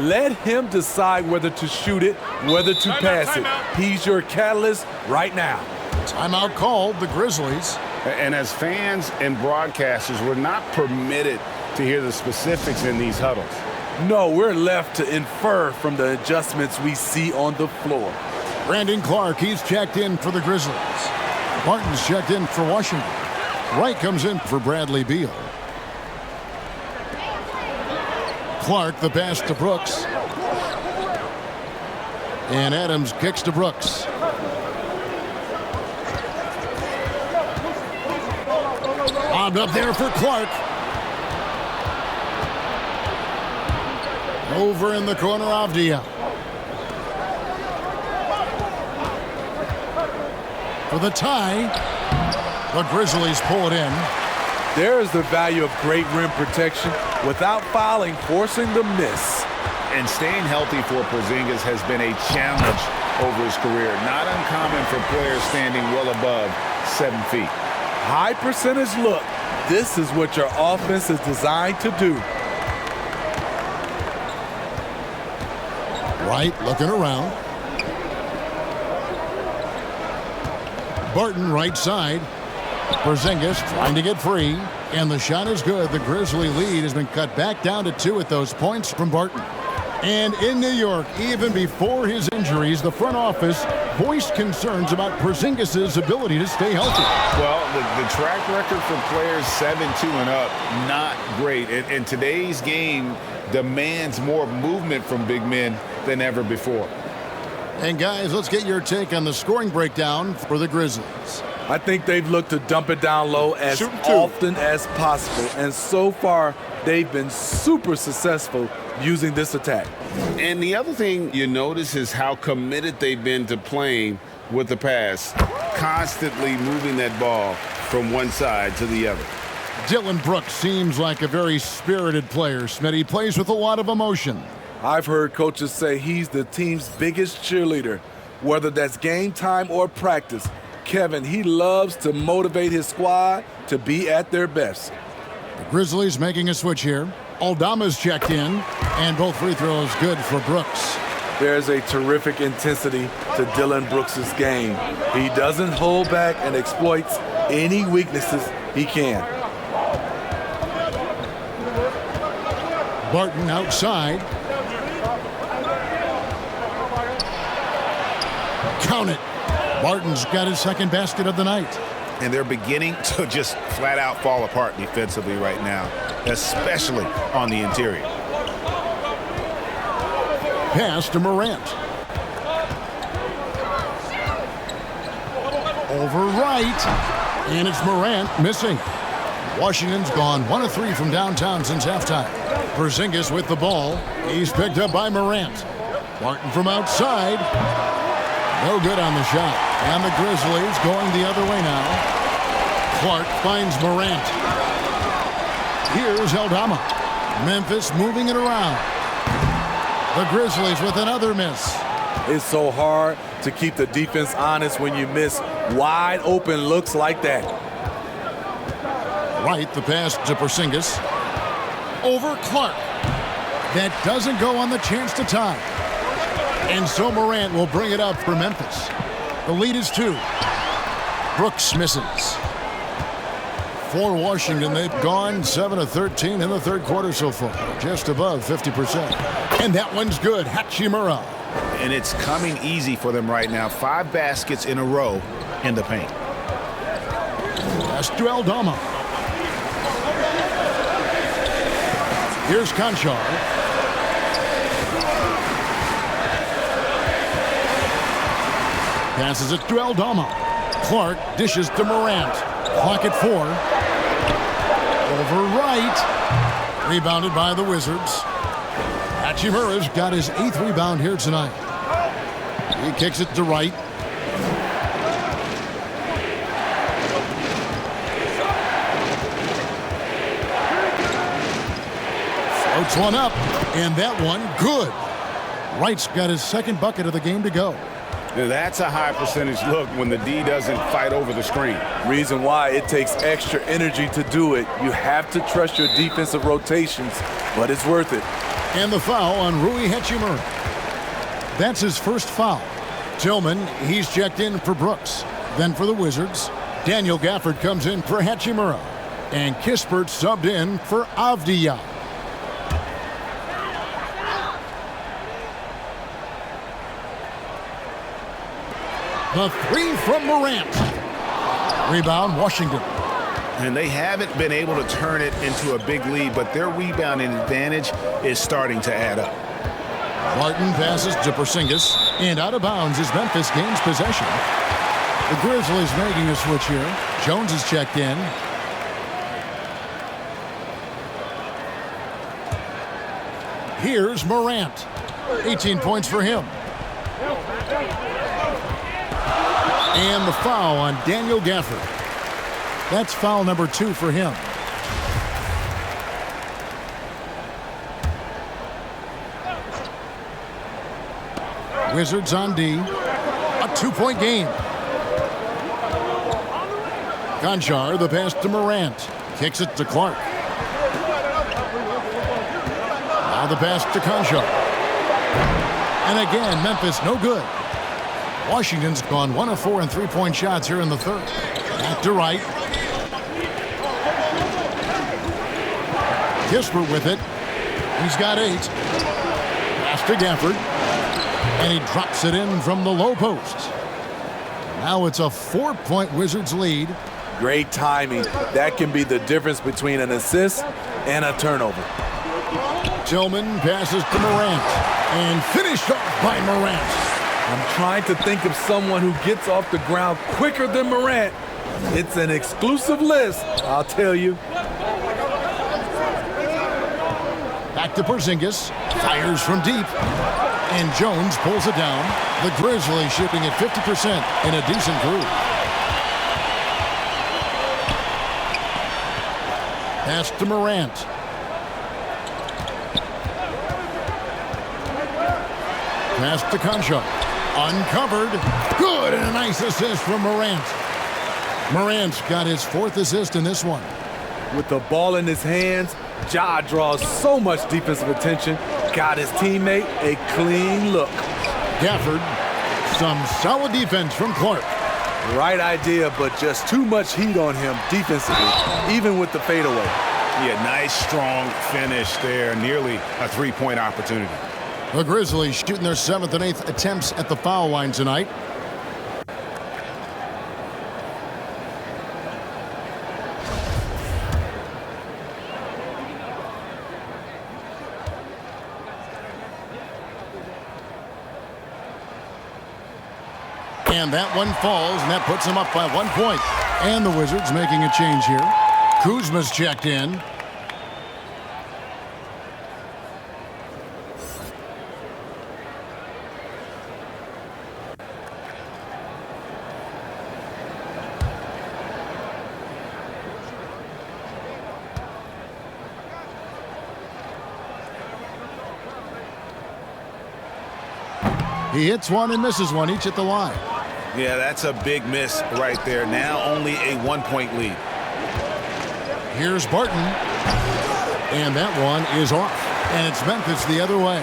Let him decide whether to shoot it, whether to pass it. He's your catalyst right now. Timeout called, the Grizzlies. And as fans and broadcasters, we're not permitted to hear the specifics in these huddles. No, we're left to infer from the adjustments we see on the floor. Brandon Clark, he's checked in for the Grizzlies. Martin's checked in for Washington. Wright comes in for Bradley Beal. Clark, the pass to Brooks. And Adams kicks to Brooks. Bobbed up there for Clark. Over in the corner, Avdia. For the tie, the Grizzlies pull it in. There is the value of great rim protection without fouling, forcing the miss. And staying healthy for Porzingis has been a challenge over his career. Not uncommon for players standing well above 7 feet. High percentage look. This is what your offense is designed to do. Wright looking around. Barton right side. Porzingis trying to get free. And the shot is good. The Grizzly lead has been cut back down to 2 at those points from Barton. And in New York, even before his injuries, the front office voiced concerns about Porzingis' ability to stay healthy. Well, the track record for players 7-2 and up, not great. And today's game demands more movement from big men than ever before. And guys, let's get your take on the scoring breakdown for the Grizzlies. I think they've looked to dump it down low as often as possible. And so far, they've been super successful using this attack. And the other thing you notice is how committed they've been to playing with the pass, constantly moving that ball from one side to the other. Dillon Brooks seems like a very spirited player. Smitty, he plays with a lot of emotion. I've heard coaches say he's the team's biggest cheerleader, whether that's game time or practice. Kevin, he loves to motivate his squad to be at their best. The Grizzlies making a switch here. Aldama's checked in, and both free throws good for Brooks. There's a terrific intensity to Dillon Brooks' game. He doesn't hold back and exploits any weaknesses he can. Barton outside. Count it. Barton's got his second basket of the night. And they're beginning to just flat out fall apart defensively right now, especially on the interior. Pass to Morant. Over right. And it's Morant missing. Washington's gone 1 of 3 from downtown since halftime. Porzingis with the ball. He's picked up by Morant. Martin from outside. No good on the shot. And the Grizzlies going the other way now. Clark finds Morant. Here's Aldama. Memphis moving it around. The Grizzlies with another miss. It's so hard to keep the defense honest when you miss wide open looks like that. Right, the pass to Porzingis. Over Clark. That doesn't go on the chance to tie. And so Morant will bring it up for Memphis. The lead is 2. Brooks misses. For Washington, they've gone 7 of 13 in the third quarter so far. Just above 50%. And that one's good. Hachimura. And it's coming easy for them right now. 5 baskets in a row in the paint. Pass to Aldama. Here's Conchar. Passes it to Aldama. Clark dishes to Morant. Clock at 4. Over right. Rebounded by the Wizards. Hachimura's got his 8th rebound here tonight. He kicks it to right. Floats one up, and that one good. Wright's got his 2nd bucket of the game to go. Now that's a high percentage look when the D doesn't fight over the screen. Reason why it takes extra energy to do it. You have to trust your defensive rotations, but it's worth it. And the foul on Rui Hachimura. That's his first foul. Tillman, he's checked in for Brooks. Then for the Wizards, Daniel Gafford comes in for Hachimura. And Kispert subbed in for Avdija. The 3 from Morant. Rebound, Washington. And they haven't been able to turn it into a big lead, but their rebounding advantage is starting to add up. Martin passes to Porzingis, and out of bounds as Memphis gains possession. The Grizzlies making a switch here. Jones is checked in. Here's Morant. 18 points for him. And the foul on Daniel Gafford. That's foul number 2 for him. Wizards on D. A 2-point game. Conchar, the pass to Morant. Kicks it to Clark. Now the pass to Conchar. And again, Memphis no good. Washington's gone 1 of 4 in 3-point shots here in the third. Back to right. Kispert with it. He's got 8. Pass to Gafford. And he drops it in from the low post. Now it's a 4-point Wizards lead. Great timing. That can be the difference between an assist and a turnover. Tillman passes to Morant. And finished off by Morant. I'm trying to think of someone who gets off the ground quicker than Morant. It's an exclusive list, I'll tell you. Back to Porzingis. Fires from deep. And Jones pulls it down. The Grizzlies shooting at 50% in a decent groove. Pass to Morant. Pass to Conchar. Uncovered. Good, and a nice assist from Morant. Morant's got his 4th assist in this one. With the ball in his hands, Ja draws so much defensive attention. Got his teammate a clean look. Gafford, some solid defense from Clark. Right idea, but just too much heat on him defensively, even with the fadeaway. Yeah, nice, strong finish there. Nearly a 3-point opportunity. The Grizzlies shooting their 7th and 8th attempts at the foul line tonight. And that one falls, and that puts them up by 1 point. And the Wizards making a change here. Kuzma's checked in. He hits one and misses one, each at the line. Yeah, that's a big miss right there. Now only a 1 point lead. Here's Barton. And that one is off. And it's Memphis the other way.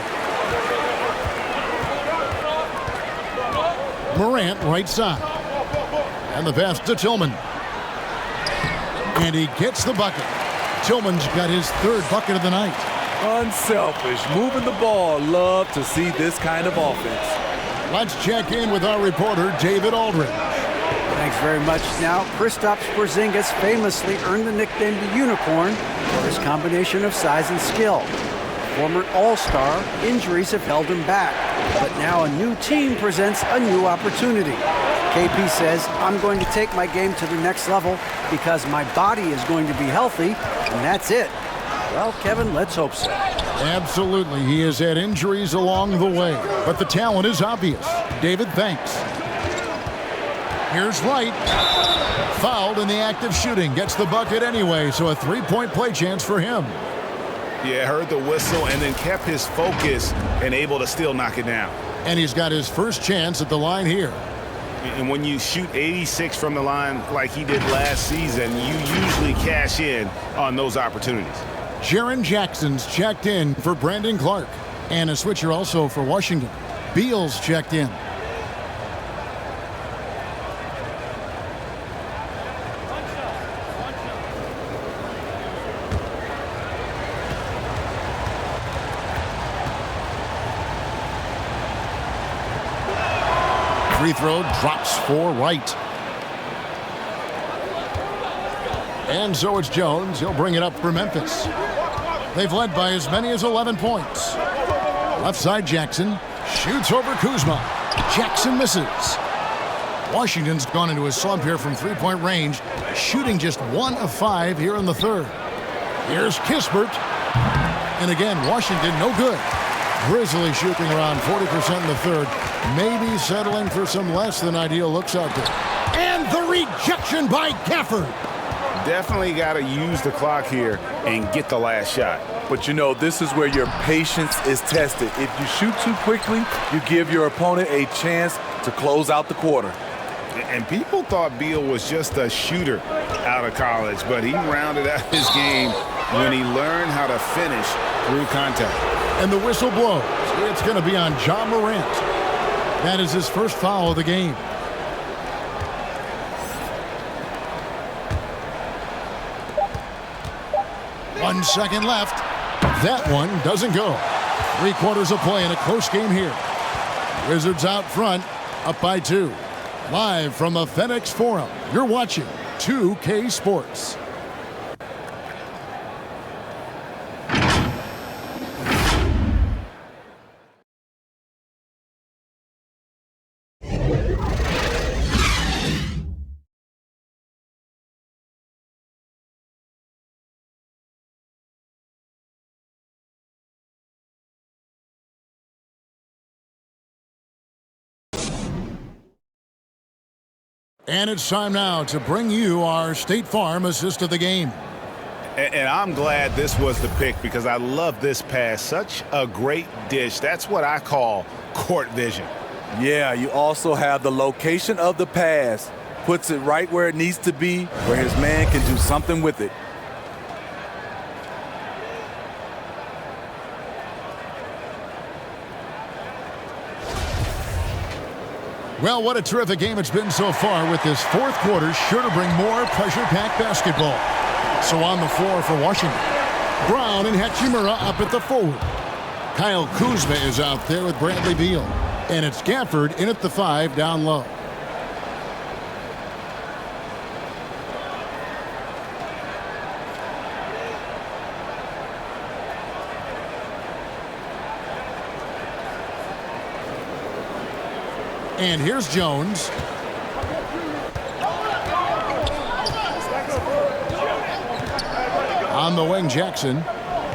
Morant right side. And the pass to Tillman. And he gets the bucket. Tillman's got his 3rd bucket of the night. Unselfish, moving the ball. Love to see this kind of offense. Let's check in with our reporter, David Aldridge. Thanks very much. Now, Kristaps Porzingis famously earned the nickname the Unicorn for his combination of size and skill. Former All-Star, injuries have held him back. But now a new team presents a new opportunity. KP says, I'm going to take my game to the next level because my body is going to be healthy, and that's it. Well, Kevin, let's hope so. Absolutely. He has had injuries along the way, but the talent is obvious. David, thanks. Here's Wright. Fouled in the act of shooting. Gets the bucket anyway, so a 3-point play chance for him. Yeah, heard the whistle and then kept his focus and able to still knock it down. And he's got his first chance at the line here. And when you shoot 86 from the line like he did last season, you usually cash in on those opportunities. Jaren Jackson's checked in for Brandon Clark. And a switcher also for Washington. Beal's checked in. Free throw drops for Wright. And so it's Jones. He'll bring it up for Memphis. They've led by as many as 11 points. Left side Jackson. Shoots over Kuzma. Jackson misses. Washington's gone into a slump here from 3-point range. Shooting just 1 of 5 here in the 3rd. Here's Kispert. And again, Washington no good. Grizzlies shooting around 40% in the 3rd. Maybe settling for some less than ideal looks out there. And the rejection by Gafford. Definitely got to use the clock here and get the last shot. But you know, this is where your patience is tested. If you shoot too quickly, you give your opponent a chance to close out the quarter. And people thought Beal was just a shooter out of college, but he rounded out his game when he learned how to finish through contact. And the whistle blows. It's going to be on Morant. That is his first foul of the game. One second left. That one doesn't go. 3 quarters of play in a close game here. Wizards out front, up by 2. Live from the FedEx Forum, you're watching 2K Sports. And it's time now to bring you our State Farm assist of the game. And I'm glad this was the pick because I love this pass. Such a great dish. That's what I call court vision. Yeah, you also have the location of the pass. Puts it right where it needs to be, where his man can do something with it. Well, what a terrific game it's been so far, with this 4th quarter sure to bring more pressure-packed basketball. So on the floor for Washington, Brown and Hachimura up at the forward. Kyle Kuzma is out there with Bradley Beal. And it's Gafford in at the 5 down low. And here's Jones. On the wing, Jackson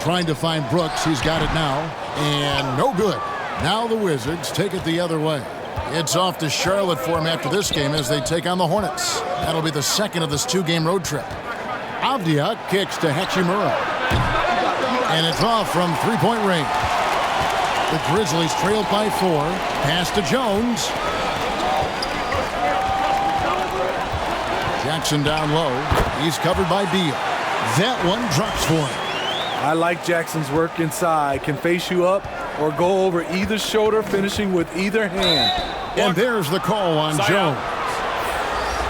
trying to find Brooks. He's got it now. And no good. Now the Wizards take it the other way. It's off to Charlotte for him after this game as they take on the Hornets. That'll be the second of this two-game road trip. Avdia kicks to Hachimura. And it's off from three-point range. The Grizzlies trailed by 4. Pass to Jones. Jackson down low. He's covered by Beal. That one drops for him. I like Jackson's work inside. Can face you up or go over either shoulder, finishing with either hand. And there's the call on Jones.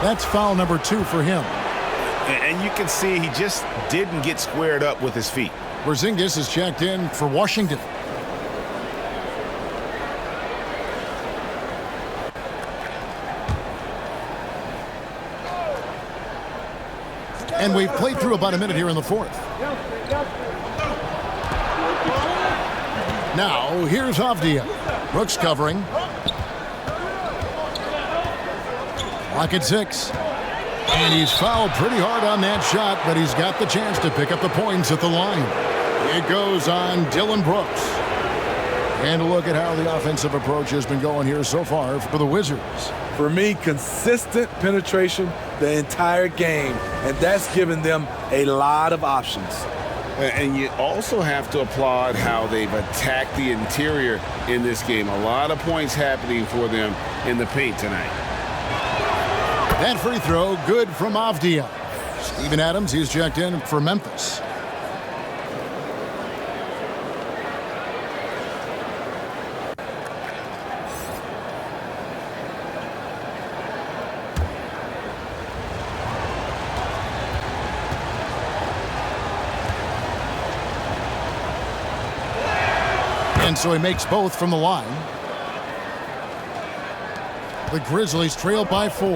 That's foul number 2 for him. And you can see he just didn't get squared up with his feet. Porzingis is checked in for Washington. And we've played through about a minute here in the fourth. Now, here's Avdia. Brooks covering. Clock at 6. And he's fouled pretty hard on that shot, but he's got the chance to pick up the points at the line. It goes on Dillon Brooks. And a look at how the offensive approach has been going here so far for the Wizards. For me, consistent penetration the entire game, and that's given them a lot of options. And you also have to applaud how they've attacked the interior in this game. A lot of points happening for them in the paint tonight. That free throw, good from Avdia. Steven Adams, he's checked in for Memphis. And so he makes both from the line. The Grizzlies trail by 4.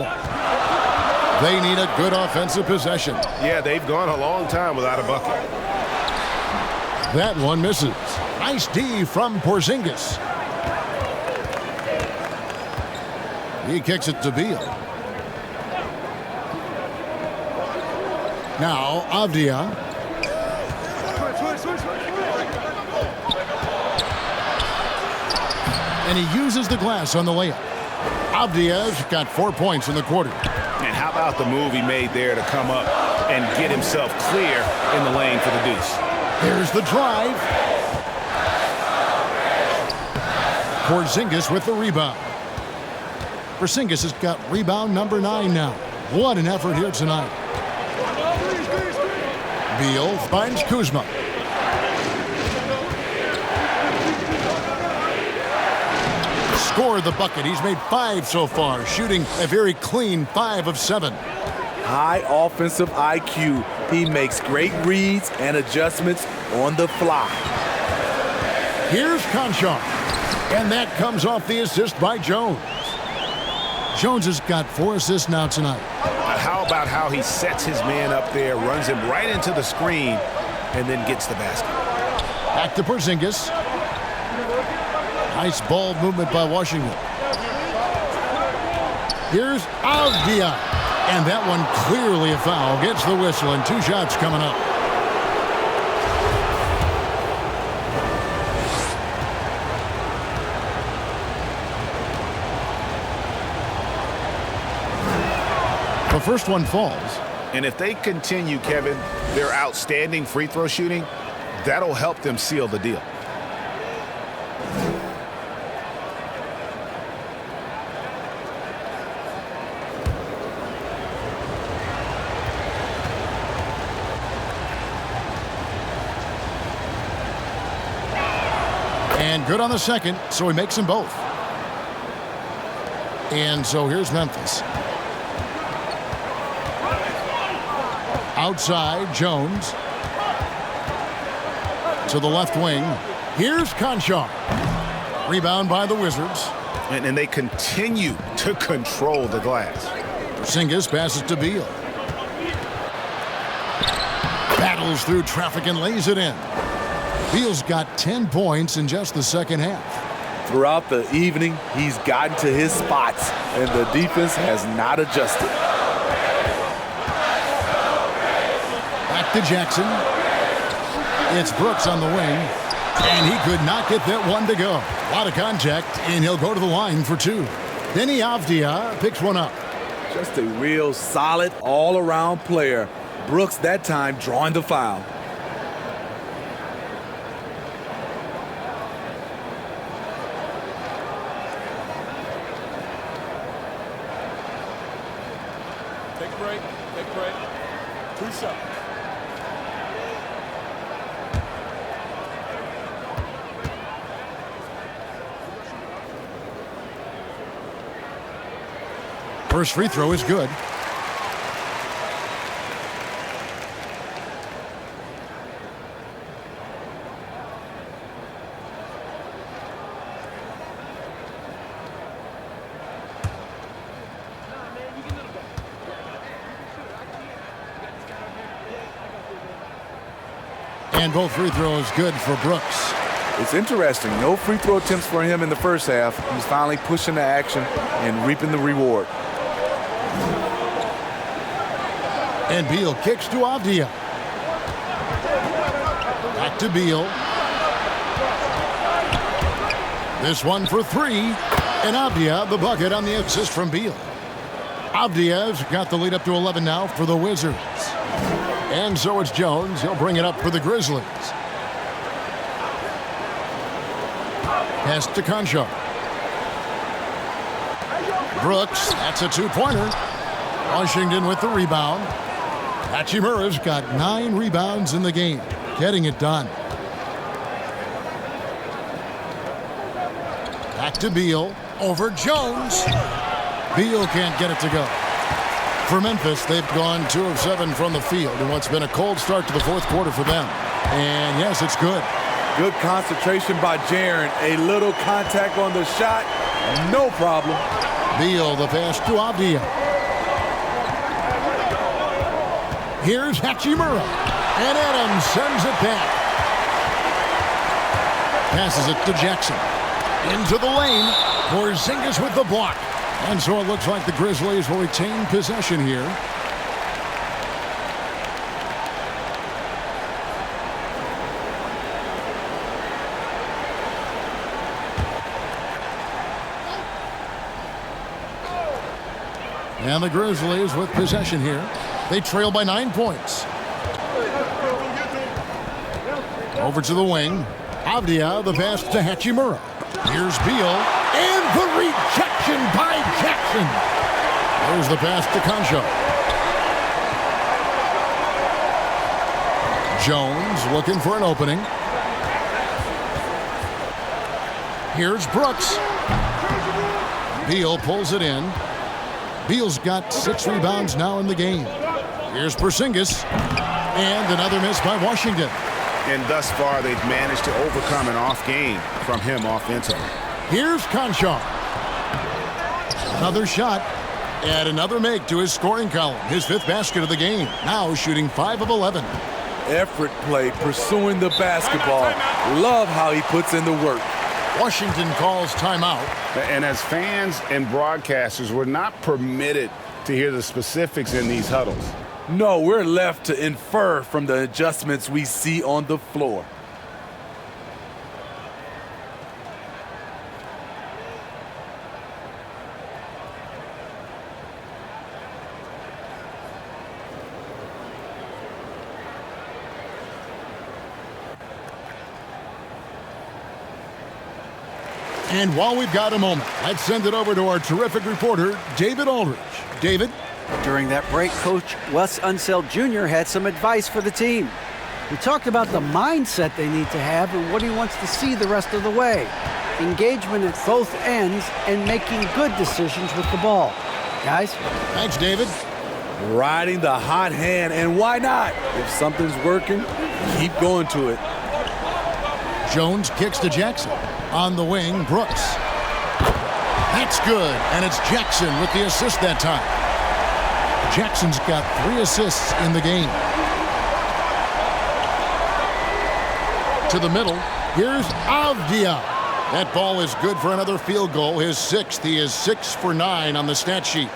They need a good offensive possession. Yeah, they've gone a long time without a bucket. That one misses. Nice D from Porzingis. He kicks it to Beal. Now Avdia. And he uses the glass on the layup. Avdia's got 4 points in the quarter. And how about the move he made there to come up and get himself clear in the lane for the deuce? Here's the drive. Porzingis with the rebound. Porzingis has got rebound number 9 now. What an effort here tonight. Beal finds Kuzma. Scored the bucket. He's made 5 so far, shooting a very clean 5 of 7. High offensive IQ. He makes great reads and adjustments on the fly. Here's Conchar. And that comes off the assist by Jones. Jones has got 4 assists now tonight. How about how he sets his man up there, runs him right into the screen, and then gets the basket. Back to Porzingis. Nice ball movement by Washington. Here's Avdia. And that one clearly a foul. Gets the whistle and 2 shots coming up. The first one falls. And if they continue, Kevin, their outstanding free throw shooting, that'll help them seal the deal. And good on the second, so he makes them both. And so here's Memphis. Outside, Jones. To the left wing. Here's Conchar. Rebound by the Wizards. And they continue to control the glass. Porzingis passes to Beal. Battles through traffic and lays it in. Beal's got 10 points in just the second half. Throughout the evening, he's gotten to his spots, and the defense has not adjusted. Back to Jackson. It's Brooks on the wing, and he could not get that one to go. A lot of contact, and he'll go to the line for two. Denny Avdia picks one up. Just a real solid all-around player. Brooks that time drawing the foul. Take a break. Take a break. 2 shots. First free throw is good. And both free throws good for Brooks. It's interesting. No free throw attempts for him in the first half. He's finally pushing the action and reaping the reward. And Beal kicks to Avdia. Back to Beal. This one for three. And Avdia the bucket on the assist from Beal. Avdia's got the lead up to 11 now for the Wizards. And so it's Jones. He'll bring it up for the Grizzlies. Pass to Concho. Brooks, that's a two-pointer. Washington with the rebound. Hachimura's got 9 rebounds in the game, getting it done. Back to Beal, over Jones. Beal can't get it to go. For Memphis, they've gone 2 of 7 from the field in what's been a cold start to the fourth quarter for them. And yes, it's good. Good concentration by Jaren. A little contact on the shot, no problem. Beal, the pass to Avdia. Here's Hachimura. And Adams sends it back. Passes it to Jackson. Into the lane. Porzingis with the block. And so it looks like the Grizzlies will retain possession here. And the Grizzlies with possession here. They trail by 9 points. Over to the wing. Avdia, the pass to Hachimura. Here's Beal. And the rejection by Jackson. There's the pass to Concho. Jones looking for an opening. Here's Brooks. Beal pulls it in. Beal's got 6 rebounds now in the game. Here's Porzingis. And another miss by Washington. And thus far, they've managed to overcome an off game from him offensively. Here's Concho. Another shot. And another make to his scoring column. His 5th basket of the game. Now shooting 5 of 11. Effort play, pursuing the basketball. Love how he puts in the work. Washington calls timeout. And as fans and broadcasters, we're not permitted to hear the specifics in these huddles. No, we're left to infer from the adjustments we see on the floor. And while we've got a moment, let's send it over to our terrific reporter, David Aldridge. David? During that break, Coach Wes Unseld Jr. had some advice for the team. He talked about the mindset they need to have and what he wants to see the rest of the way. Engagement at both ends and making good decisions with the ball. Guys? Thanks, David. Riding the hot hand, and why not? If something's working, keep going to it. Jones kicks to Jackson. On the wing, Brooks. That's good, and it's Jackson with the assist that time. Jackson's got 3 assists in the game. To the middle, here's Avdia. That ball is good for another field goal, his 6th. He is 6 for 9 on the stat sheet.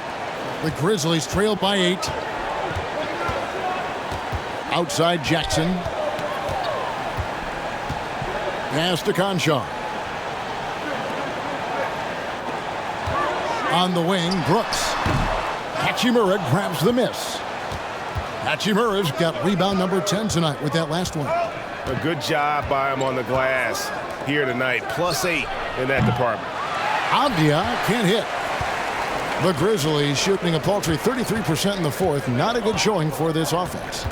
The Grizzlies trail by 8. Outside Jackson. Pass to Conchar. On the wing, Brooks. Hachimura grabs the miss. Hachimura's got rebound number 10 tonight with that last one. A good job by him on the glass here tonight. +8 in that department. Avdia can't hit. The Grizzlies shooting a paltry 33% in the 4th. Not a good showing for this offense.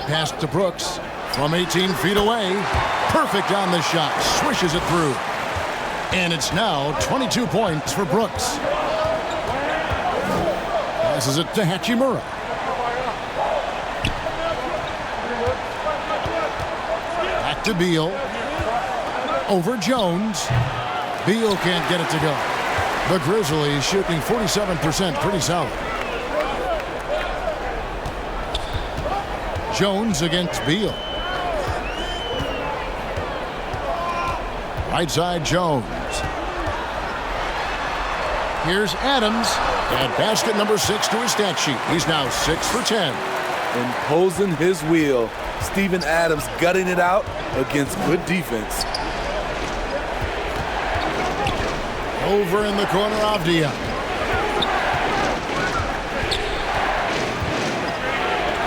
Pass to Brooks from 18 feet away. Perfect on the shot. Swishes it through. And it's now 22 points for Brooks. Passes it to Hachimura. Back to Beal. Over Jones. Beal can't get it to go. The Grizzlies shooting 47%, pretty solid. Jones against Beal. Right side Jones. Here's Adams. And basket number 6 to his stat sheet. He's now 6 for 10. Imposing his will. Steven Adams gutting it out against good defense. Over in the corner, Avdia.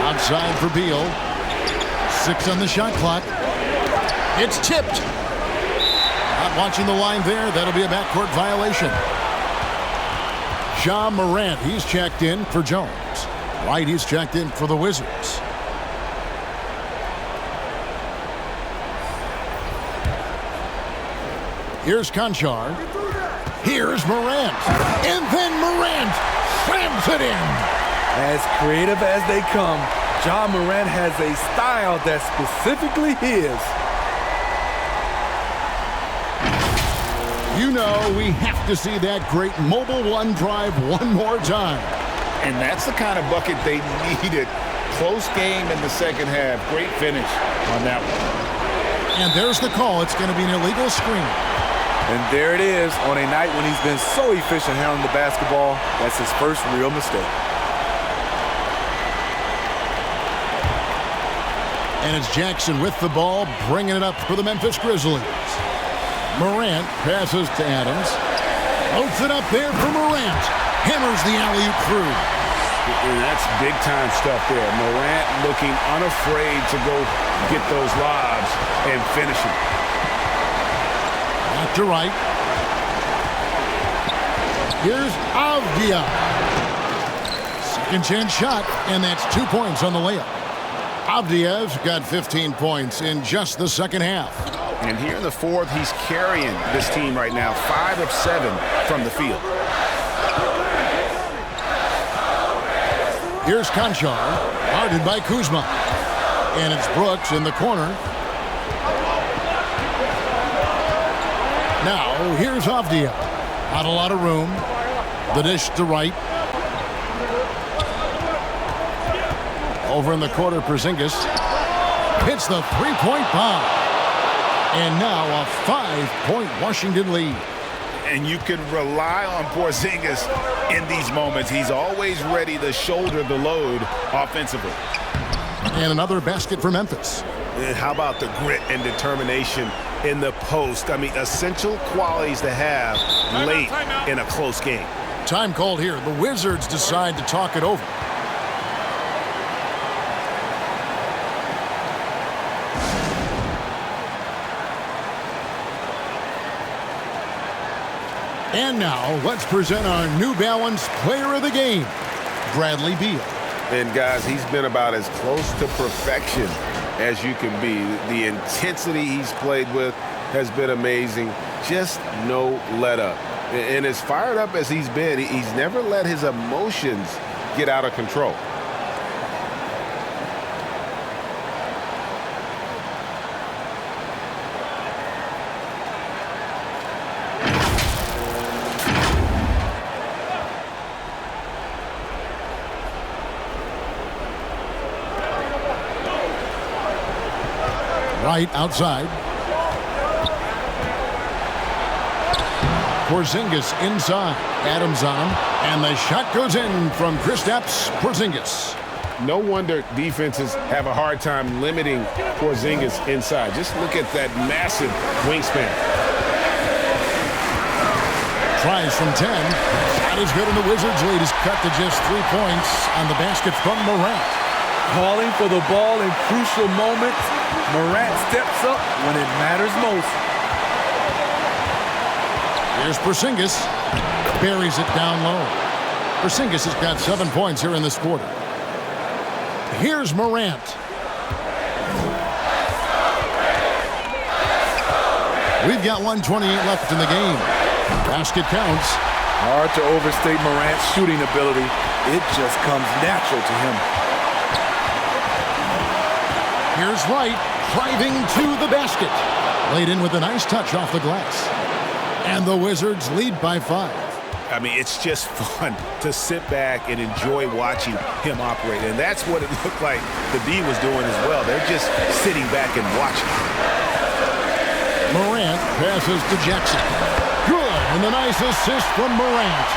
Outside for Beal. 6 on the shot clock. It's tipped. Not watching the line there. That'll be a backcourt violation. Ja Morant, he's checked in for Jones. White, he's checked in for the Wizards. Here's Conchar. Here's Morant. And then Morant slams it in. As creative as they come, Ja Morant has a style that's specifically his. You know we have to see that great mobile one drive one more time. And that's the kind of bucket they needed. Close game in the second half. Great finish on that one. And there's the call. It's going to be an illegal screen. And there it is on a night when he's been so efficient handling the basketball. That's his first real mistake. And it's Jackson with the ball, bringing it up for the Memphis Grizzlies. Morant passes to Adams. Floats it up there for Morant. Hammers the alley-oop through. And that's big-time stuff there. Morant looking unafraid to go get those lobs and finish it. Back to right. Here's Avdia. Second chance shot, and that's 2 points on the layup. Avdia's got 15 points in just the second half. And here in the 4th, he's carrying this team right now. 5 of 7 from the field. Here's Conchar, guarded by Kuzma. And it's Brooks in the corner. Now, here's Avdia. Not a lot of room. The dish to right. Over in the corner, Porzingis hits the three-point bomb. And now a 5-point Washington lead. And you can rely on Porzingis in these moments. He's always ready to shoulder the load offensively. And another basket for Memphis. And how about the grit and determination in the post? I mean, essential qualities to have late in a close game. Time called here. The Wizards decide to talk it over. And now, let's present our New Balance Player of the Game, Bradley Beal. And guys, he's been about as close to perfection as you can be. The intensity he's played with has been amazing. Just no let up. And as fired up as he's been, he's never let his emotions get out of control. Right outside. Porzingis inside. Adams on him. And the shot goes in from Kristaps Porzingis. No wonder defenses have a hard time limiting Porzingis inside. Just look at that massive wingspan. Tries from 10. Shot is good, and the Wizards lead is cut to just 3 points on the basket from Morant. Calling for the ball in crucial moments. Morant steps up when it matters most. Here's Porzingis. Buries it down low. Porzingis has got 7 points here in this quarter. Here's Morant. We've got 1:28 left in the game. Basket counts. Hard to overstate Morant's shooting ability. It just comes natural to him. Here's Wright driving to the basket. Laid in with a nice touch off the glass. And the Wizards lead by 5. I mean, it's just fun to sit back and enjoy watching him operate. And that's what it looked like the D was doing as well. They're just sitting back and watching. Morant passes to Jackson. Good, and a nice assist from Morant.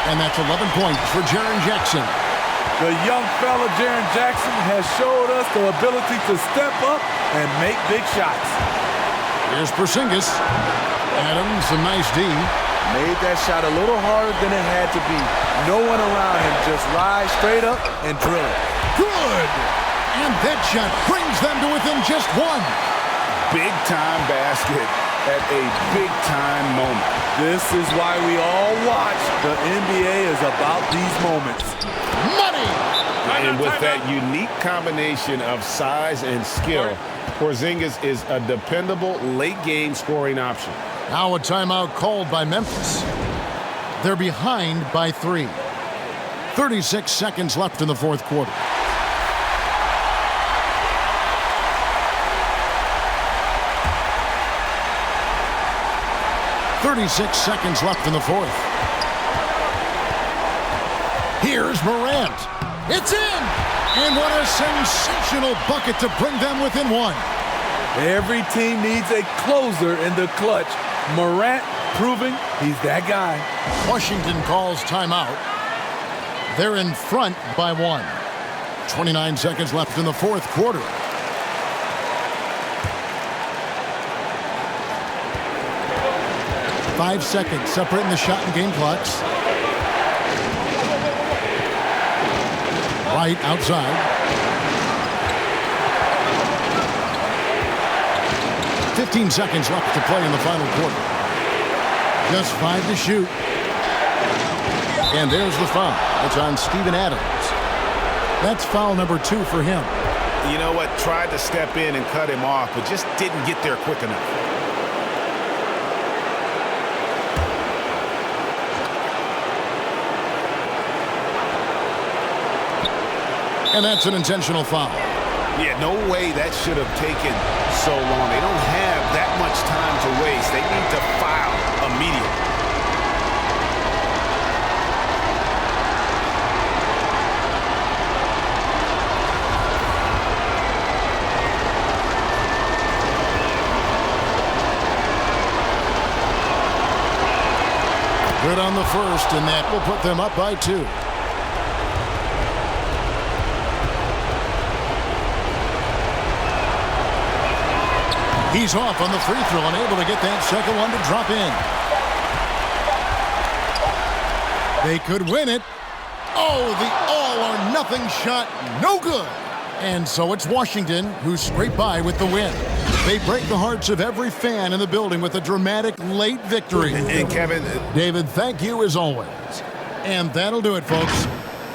And that's 11 points for Jaren Jackson. The young fella, Jaren Jackson, has showed us the ability to step up and make big shots. Here's Porzingis. Adams, a nice D. Made that shot a little harder than it had to be. No one around him, just rise straight up and drill it. Good! And that shot brings them to within just 1. Big-time basket at a big-time moment. This is why we all watch. The NBA is about these moments. Money! And with that unique combination of size and skill, Porzingis is a dependable late-game scoring option. Now a timeout called by Memphis. They're behind by 3. 36 seconds left in the fourth quarter. .36 seconds left in the fourth. Here's Morant. It's in! And what a sensational bucket to bring them within 1. Every team needs a closer in the clutch. Morant proving he's that guy. Washington calls timeout. They're in front by 1. 29 seconds left in the fourth quarter. Five seconds separating the shot and game clocks. Right outside. 15 seconds left to play in the final quarter. Just 5 to shoot. And there's the foul. It's on Steven Adams. That's foul number 2 for him. You know what? Tried to step in and cut him off, but just didn't get there quick enough. And that's an intentional foul. Yeah, no way that should have taken so long. They don't have that much time to waste. They need to foul immediately. Good on the first, and that will put them up by 2. He's off on the free throw, unable to get that second one to drop in. They could win it. Oh, the all-or-nothing shot, no good. And so it's Washington who scrape by with the win. They break the hearts of every fan in the building with a dramatic late victory. And Kevin... David, thank you as always. And that'll do it, folks.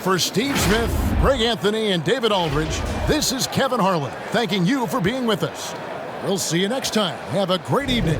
For Steve Smith, Greg Anthony, and David Aldridge, this is Kevin Harlan thanking you for being with us. We'll see you next time. Have a great evening.